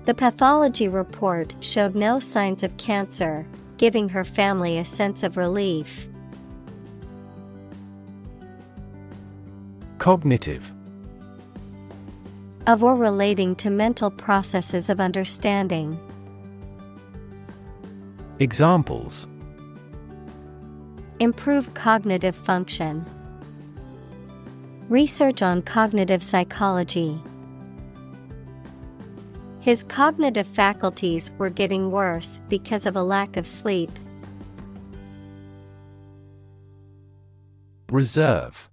The pathology report showed no signs of cancer, giving her family a sense of relief. Cognitive. Of or relating to mental processes of understanding. Examples: improve cognitive function. Research on cognitive psychology. His cognitive faculties were getting worse because of a lack of sleep. Reserve.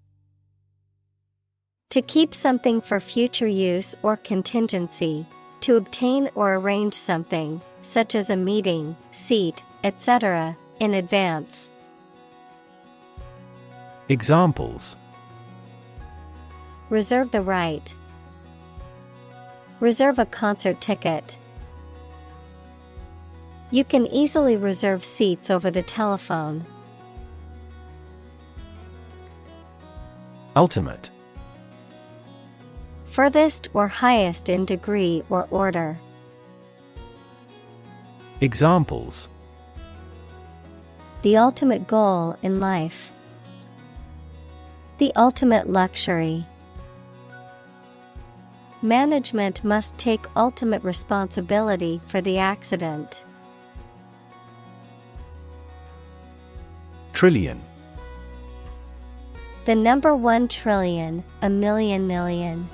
To keep something for future use or contingency, to obtain or arrange something, such as a meeting, seat, etc., in advance. Examples: reserve the right. Reserve a concert ticket. You can easily reserve seats over the telephone. Ultimate. Furthest or highest in degree or order. Examples: the ultimate goal in life. The ultimate luxury. Management must take ultimate responsibility for the accident. Trillion. The number 1 trillion, a million million.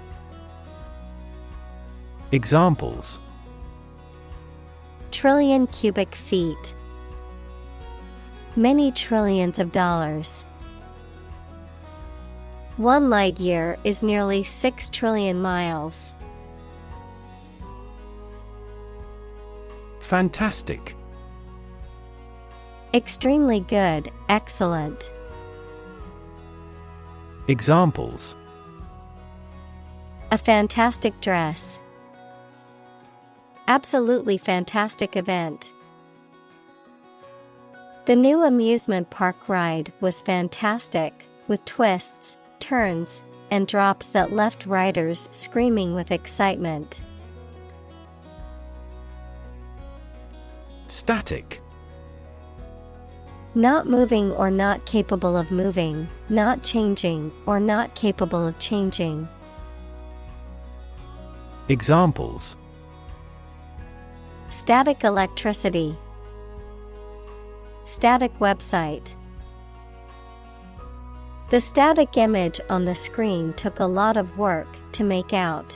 Examples: trillion cubic feet. Many trillions of dollars. 1 light year is nearly 6 trillion miles. Fantastic. Extremely good, excellent. Examples: a fantastic dress. Absolutely fantastic event. The new amusement park ride was fantastic, with twists, turns, and drops that left riders screaming with excitement. Static. Not moving or not capable of moving, not changing or not capable of changing. Examples: static electricity. Static website. The static image on the screen took a lot of work to make out.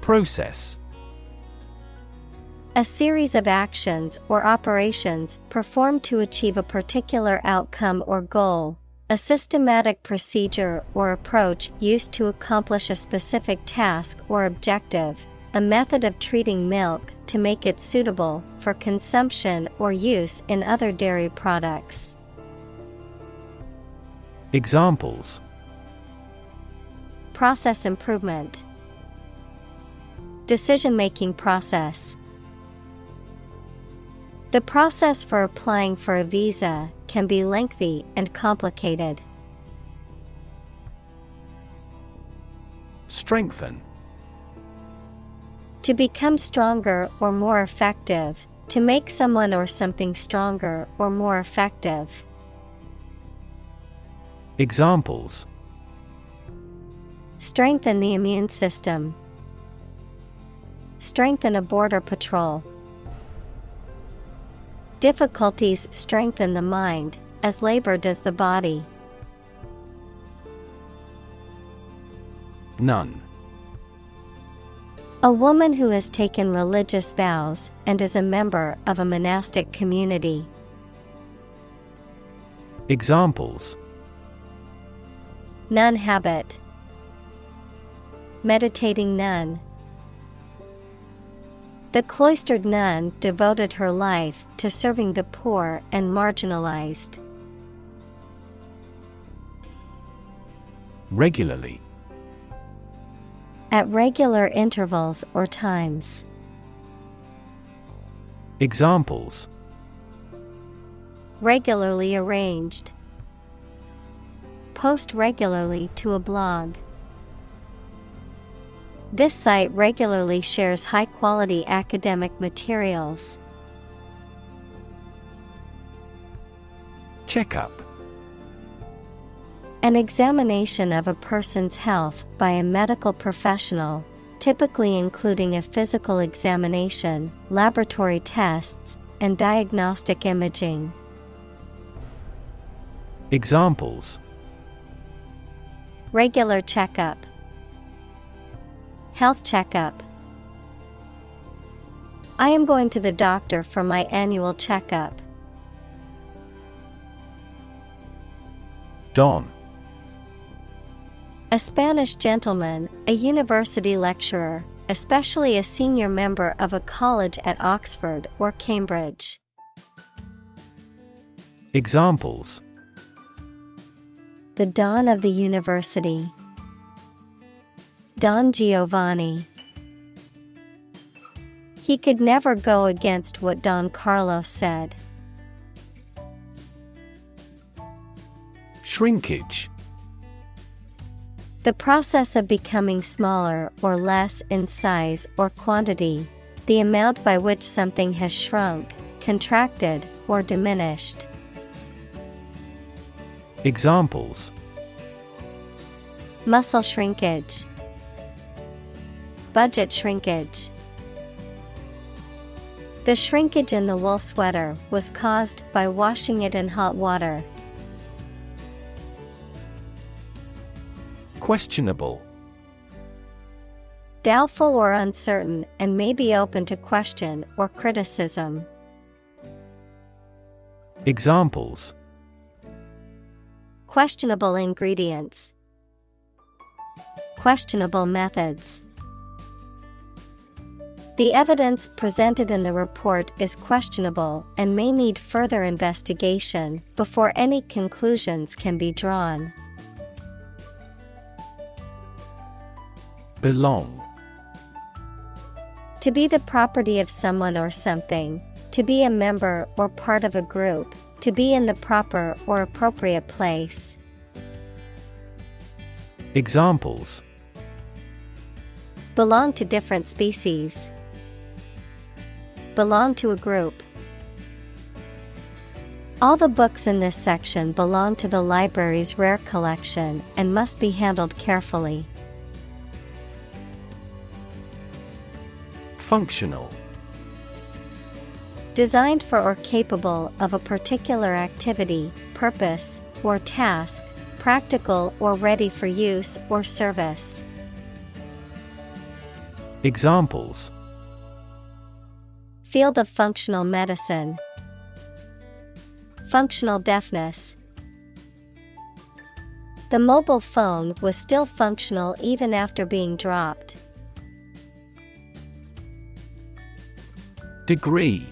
Process. A series of actions or operations performed to achieve a particular outcome or goal. A systematic procedure or approach used to accomplish a specific task or objective. A method of treating milk to make it suitable for consumption or use in other dairy products. Examples: process improvement. Decision-making process. The process for applying for a visa can be lengthy and complicated. Strengthen. To become stronger or more effective, To make someone or something stronger or more effective. Examples: Strengthen the immune system. Strengthen a border patrol. Difficulties strengthen the mind, as labor does the body. Nun. A woman who has taken religious vows and is a member of a monastic community. Examples: Nun habit. Meditating nun. The cloistered nun devoted her life to serving the poor and marginalized. Regularly. At regular intervals or times. Examples: Regularly arranged. Post regularly to a blog. This site regularly shares high-quality academic materials. Checkup. An examination of a person's health by a medical professional, typically including a physical examination, laboratory tests, and diagnostic imaging. Examples: Regular checkup. Health checkup. I am going to the doctor for my annual checkup. Don. A Spanish gentleman, a university lecturer, especially a senior member of a college at Oxford or Cambridge. Examples: The Don of the University. Don Giovanni. He could never go against what Don Carlos said. Shrinkage. The process of becoming smaller or less in size or quantity, the amount by which something has shrunk, contracted, or diminished. Examples: Muscle shrinkage. Budget shrinkage. The shrinkage in the wool sweater was caused by washing it in hot water. Questionable. Doubtful or uncertain and may be open to question or criticism. Examples: Questionable ingredients. Questionable methods. The evidence presented in the report is questionable and may need further investigation before any conclusions can be drawn. Belong. To be the property of someone or something, to be a member or part of a group, to be in the proper or appropriate place. Examples: Belong to different species. Belong to a group. All the books in this section belong to the library's rare collection and must be handled carefully. Functional. Designed for or capable of a particular activity, purpose, or task, practical or ready for use or service. Examples: Field of functional medicine. Functional deafness. The mobile phone was still functional even after being dropped. Degree.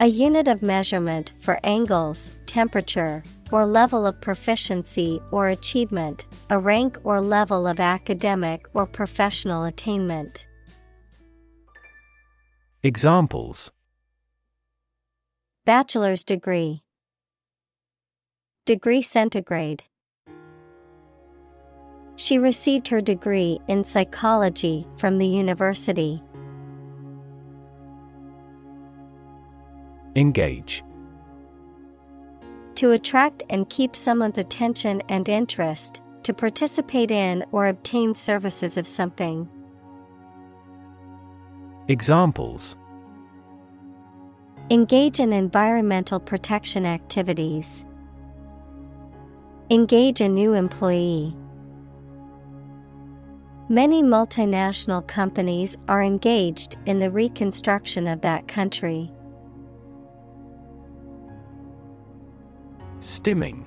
A unit of measurement for angles, temperature, or level of proficiency or achievement, a rank or level of academic or professional attainment. Examples: Bachelor's degree. Degree centigrade. She received her degree in psychology from the university. Engage. To attract and keep someone's attention and interest, to participate in or obtain services of something. Examples: Engage in environmental protection activities. Engage a new employee. Many multinational companies are engaged in the reconstruction of that country. Stimming.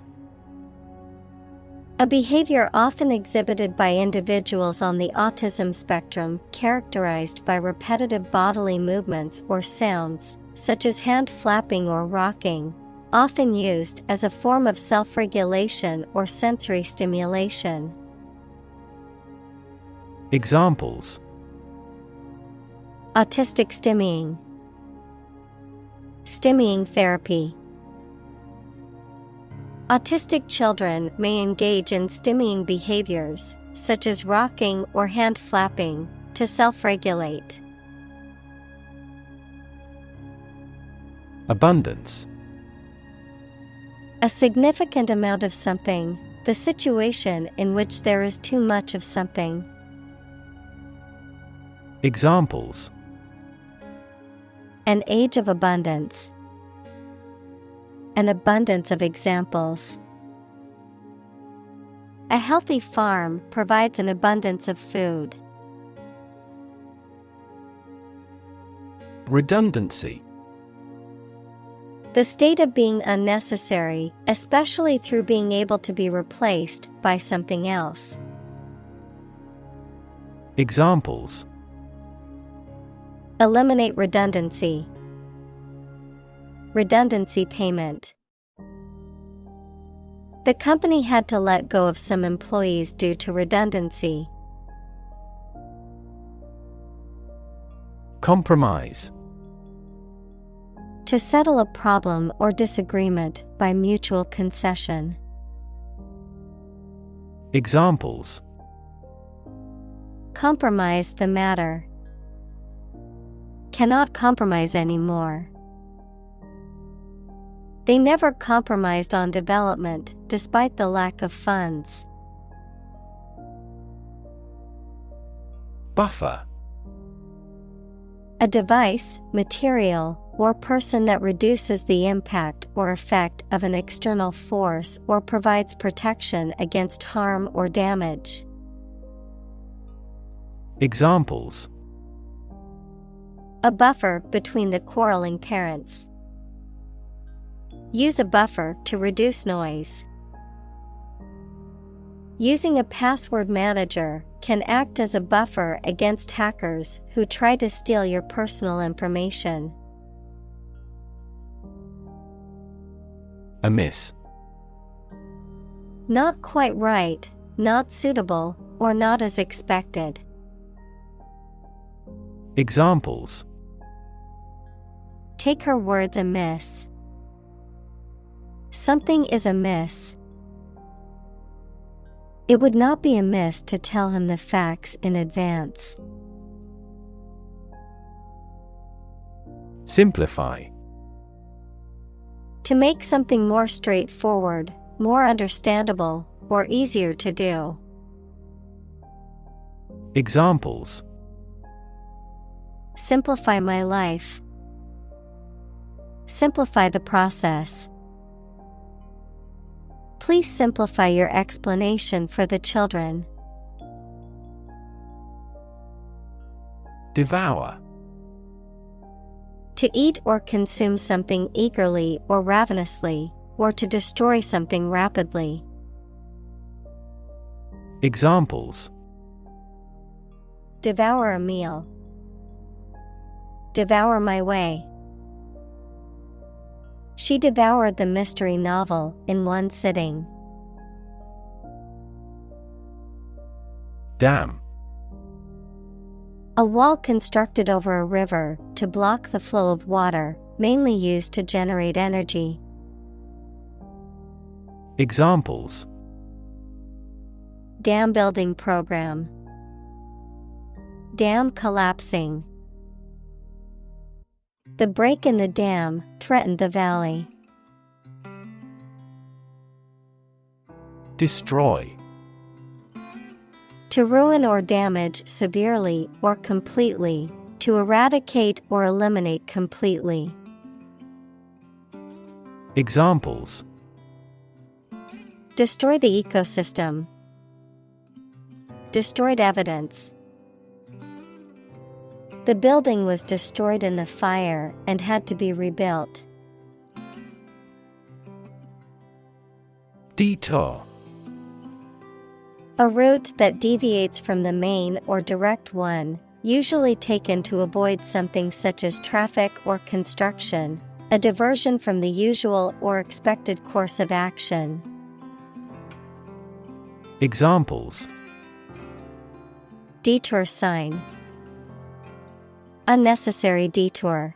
A behavior often exhibited by individuals on the autism spectrum characterized by repetitive bodily movements or sounds, such as hand flapping or rocking, often used as a form of self-regulation or sensory stimulation. Examples: Autistic stimming. Stimming therapy. Autistic children may engage in stimming behaviors, such as rocking or hand flapping, to self-regulate. Abundance. A significant amount of something, the situation in which there is too much of something. Examples: An age of abundance. An abundance of examples. A healthy farm provides an abundance of food. Redundancy. The state of being unnecessary, especially through being able to be replaced by something else. Examples: Eliminate redundancy. Redundancy payment. The company had to let go of some employees due to redundancy. Compromise. To settle a problem or disagreement by mutual concession. Examples: Compromise the matter. Cannot compromise anymore. They never compromised on development, despite the lack of funds. Buffer. A device, material, or person that reduces the impact or effect of an external force or provides protection against harm or damage. Examples: A buffer between the quarreling parents. Use a buffer to reduce noise. Using a password manager can act as a buffer against hackers who try to steal your personal information. Amiss. Not quite right, not suitable, or not as expected. Examples: Take her words amiss. Something is amiss. It would not be amiss to tell him the facts in advance. Simplify. To make something more straightforward, more understandable, or easier to do. Examples: Simplify my life. Simplify the process. Please simplify your explanation for the children. Devour. To eat or consume something eagerly or ravenously, or to destroy something rapidly. Examples: Devour a meal. Devour my way. She devoured the mystery novel in one sitting. Dam. A wall constructed over a river to block the flow of water, mainly used to generate energy. Examples: Dam building program. Dam collapsing. The break in the dam threatened the valley. Destroy. To ruin or damage severely or completely, to eradicate or eliminate completely. Examples: Destroy the ecosystem. Destroyed evidence. The building was destroyed in the fire and had to be rebuilt. Detour. A route that deviates from the main or direct one, usually taken to avoid something such as traffic or construction, a diversion from the usual or expected course of action. Examples: Detour sign. Unnecessary detour.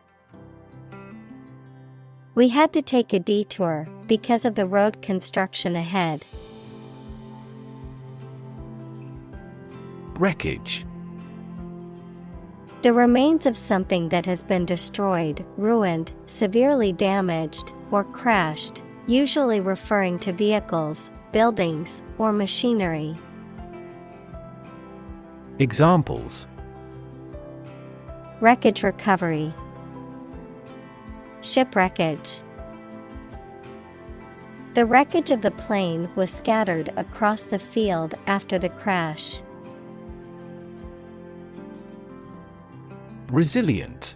We had to take a detour because of the road construction ahead. Wreckage. The remains of something that has been destroyed, ruined, severely damaged, or crashed, usually referring to vehicles, buildings, or machinery. Examples: Wreckage recovery. Shipwreckage. The wreckage of the plane was scattered across the field after the crash. Resilient.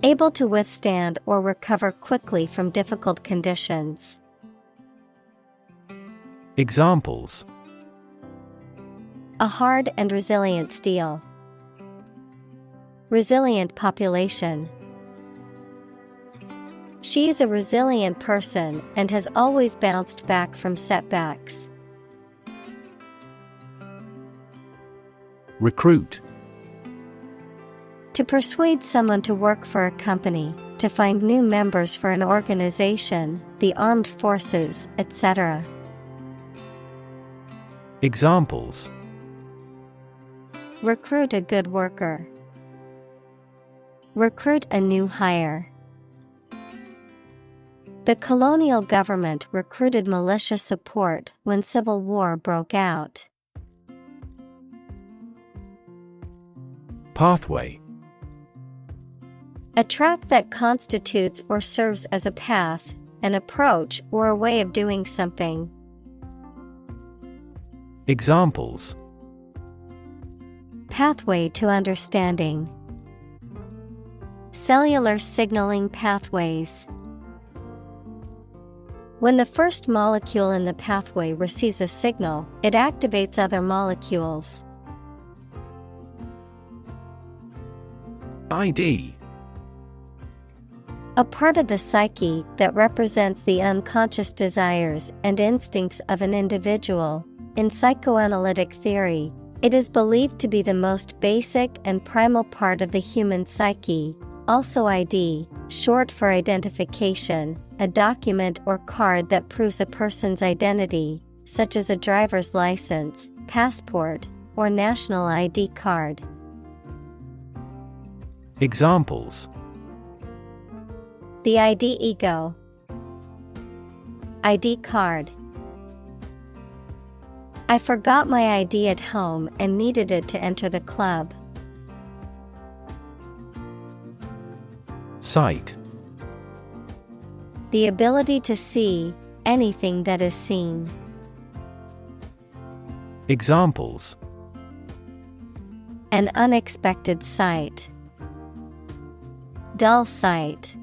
Able to withstand or recover quickly from difficult conditions. Examples: A hard and resilient steel. Resilient population. She is a resilient person and has always bounced back from setbacks. Recruit. To persuade someone to work for a company, to find new members for an organization, the armed forces, etc. Examples: Recruit a good worker. Recruit a new hire. The colonial government recruited militia support when civil war broke out. Pathway. A track that constitutes or serves as a path, an approach, or a way of doing something. Examples: Pathway to understanding. Cellular signaling pathways. When the first molecule in the pathway receives a signal, it activates other molecules. ID. A part of the psyche that represents the unconscious desires and instincts of an individual. In psychoanalytic theory, it is believed to be the most basic and primal part of the human psyche. Also ID, short for identification, a document or card that proves a person's identity, such as a driver's license, passport, or national ID card. Examples: The ID ego. ID card. I forgot my ID at home and needed it to enter the club. Sight. The ability to see anything that is seen. Examples: An unexpected sight. Dull sight.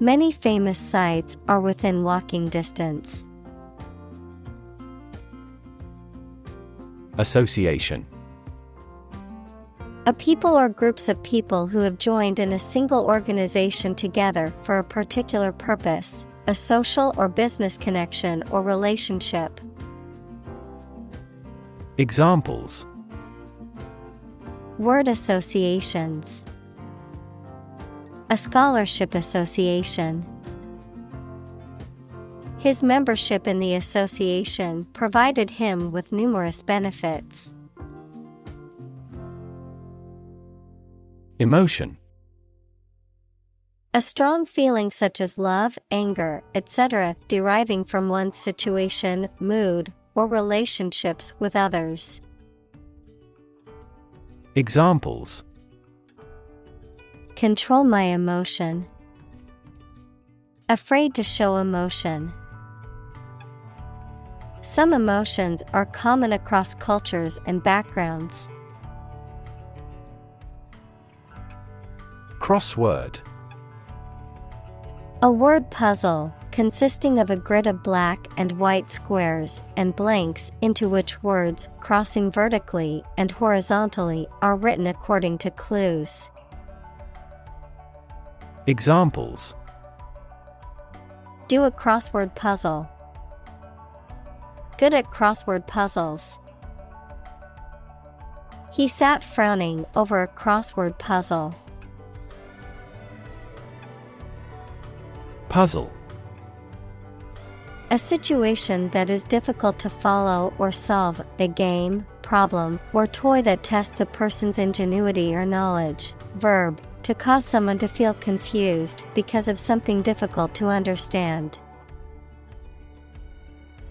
Many famous sites are within walking distance. Association. A people or groups of people who have joined in a single organization together for a particular purpose, a social or business connection or relationship. Examples: Word associations. A scholarship association. His membership in the association provided him with numerous benefits. Emotion. A strong feeling such as love, anger, etc., deriving from one's situation, mood, or relationships with others. Examples: Control my emotion. Afraid to show emotion. Some emotions are common across cultures and backgrounds. Crossword. A word puzzle consisting of a grid of black and white squares and blanks into which words crossing vertically and horizontally are written according to clues. Examples: Do a crossword puzzle. Good at crossword puzzles. He sat frowning over a crossword puzzle. Puzzle. A situation that is difficult to follow or solve, a game, problem, or toy that tests a person's ingenuity or knowledge. Verb, to cause someone to feel confused because of something difficult to understand.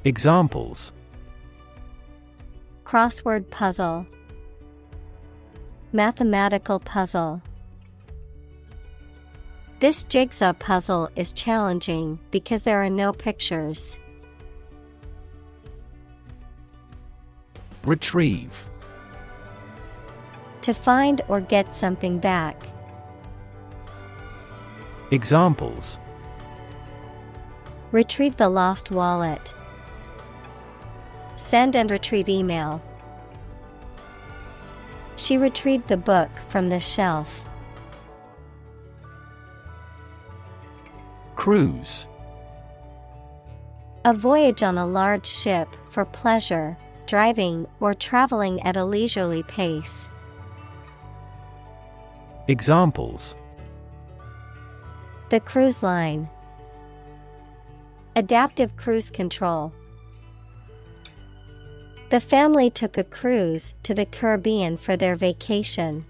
Examples: Crossword puzzle. Mathematical puzzle. This jigsaw puzzle is challenging because there are no pictures. Retrieve. To find or get something back. Examples: Retrieve the lost wallet. Send and retrieve email. She retrieved the book from the shelf. Cruise. A voyage on a large ship for pleasure, driving or traveling at a leisurely pace. Examples: The cruise line. Adaptive cruise control. The family took a cruise to the Caribbean for their vacation.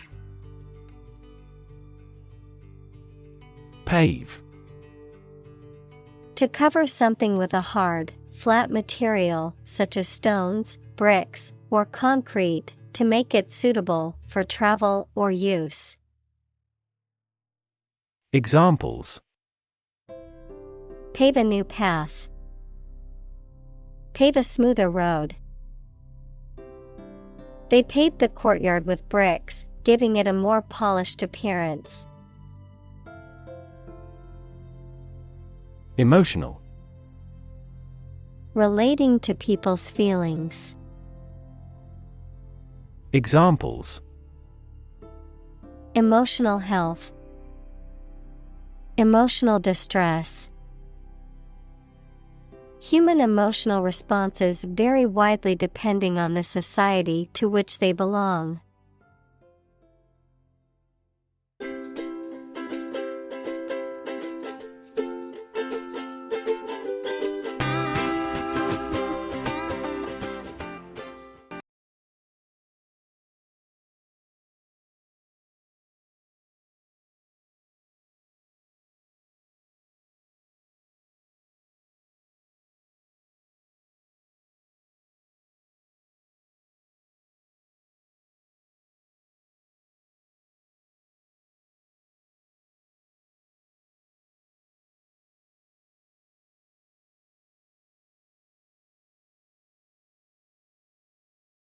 Pave. To cover something with a hard, flat material such as stones, bricks, or concrete to make it suitable for travel or use. Examples: Pave a new path. Pave a smoother road. They paved the courtyard with bricks, giving it a more polished appearance. Emotional. Relating to people's feelings. Examples: Emotional health. Emotional distress. Human emotional responses vary widely depending on the society to which they belong.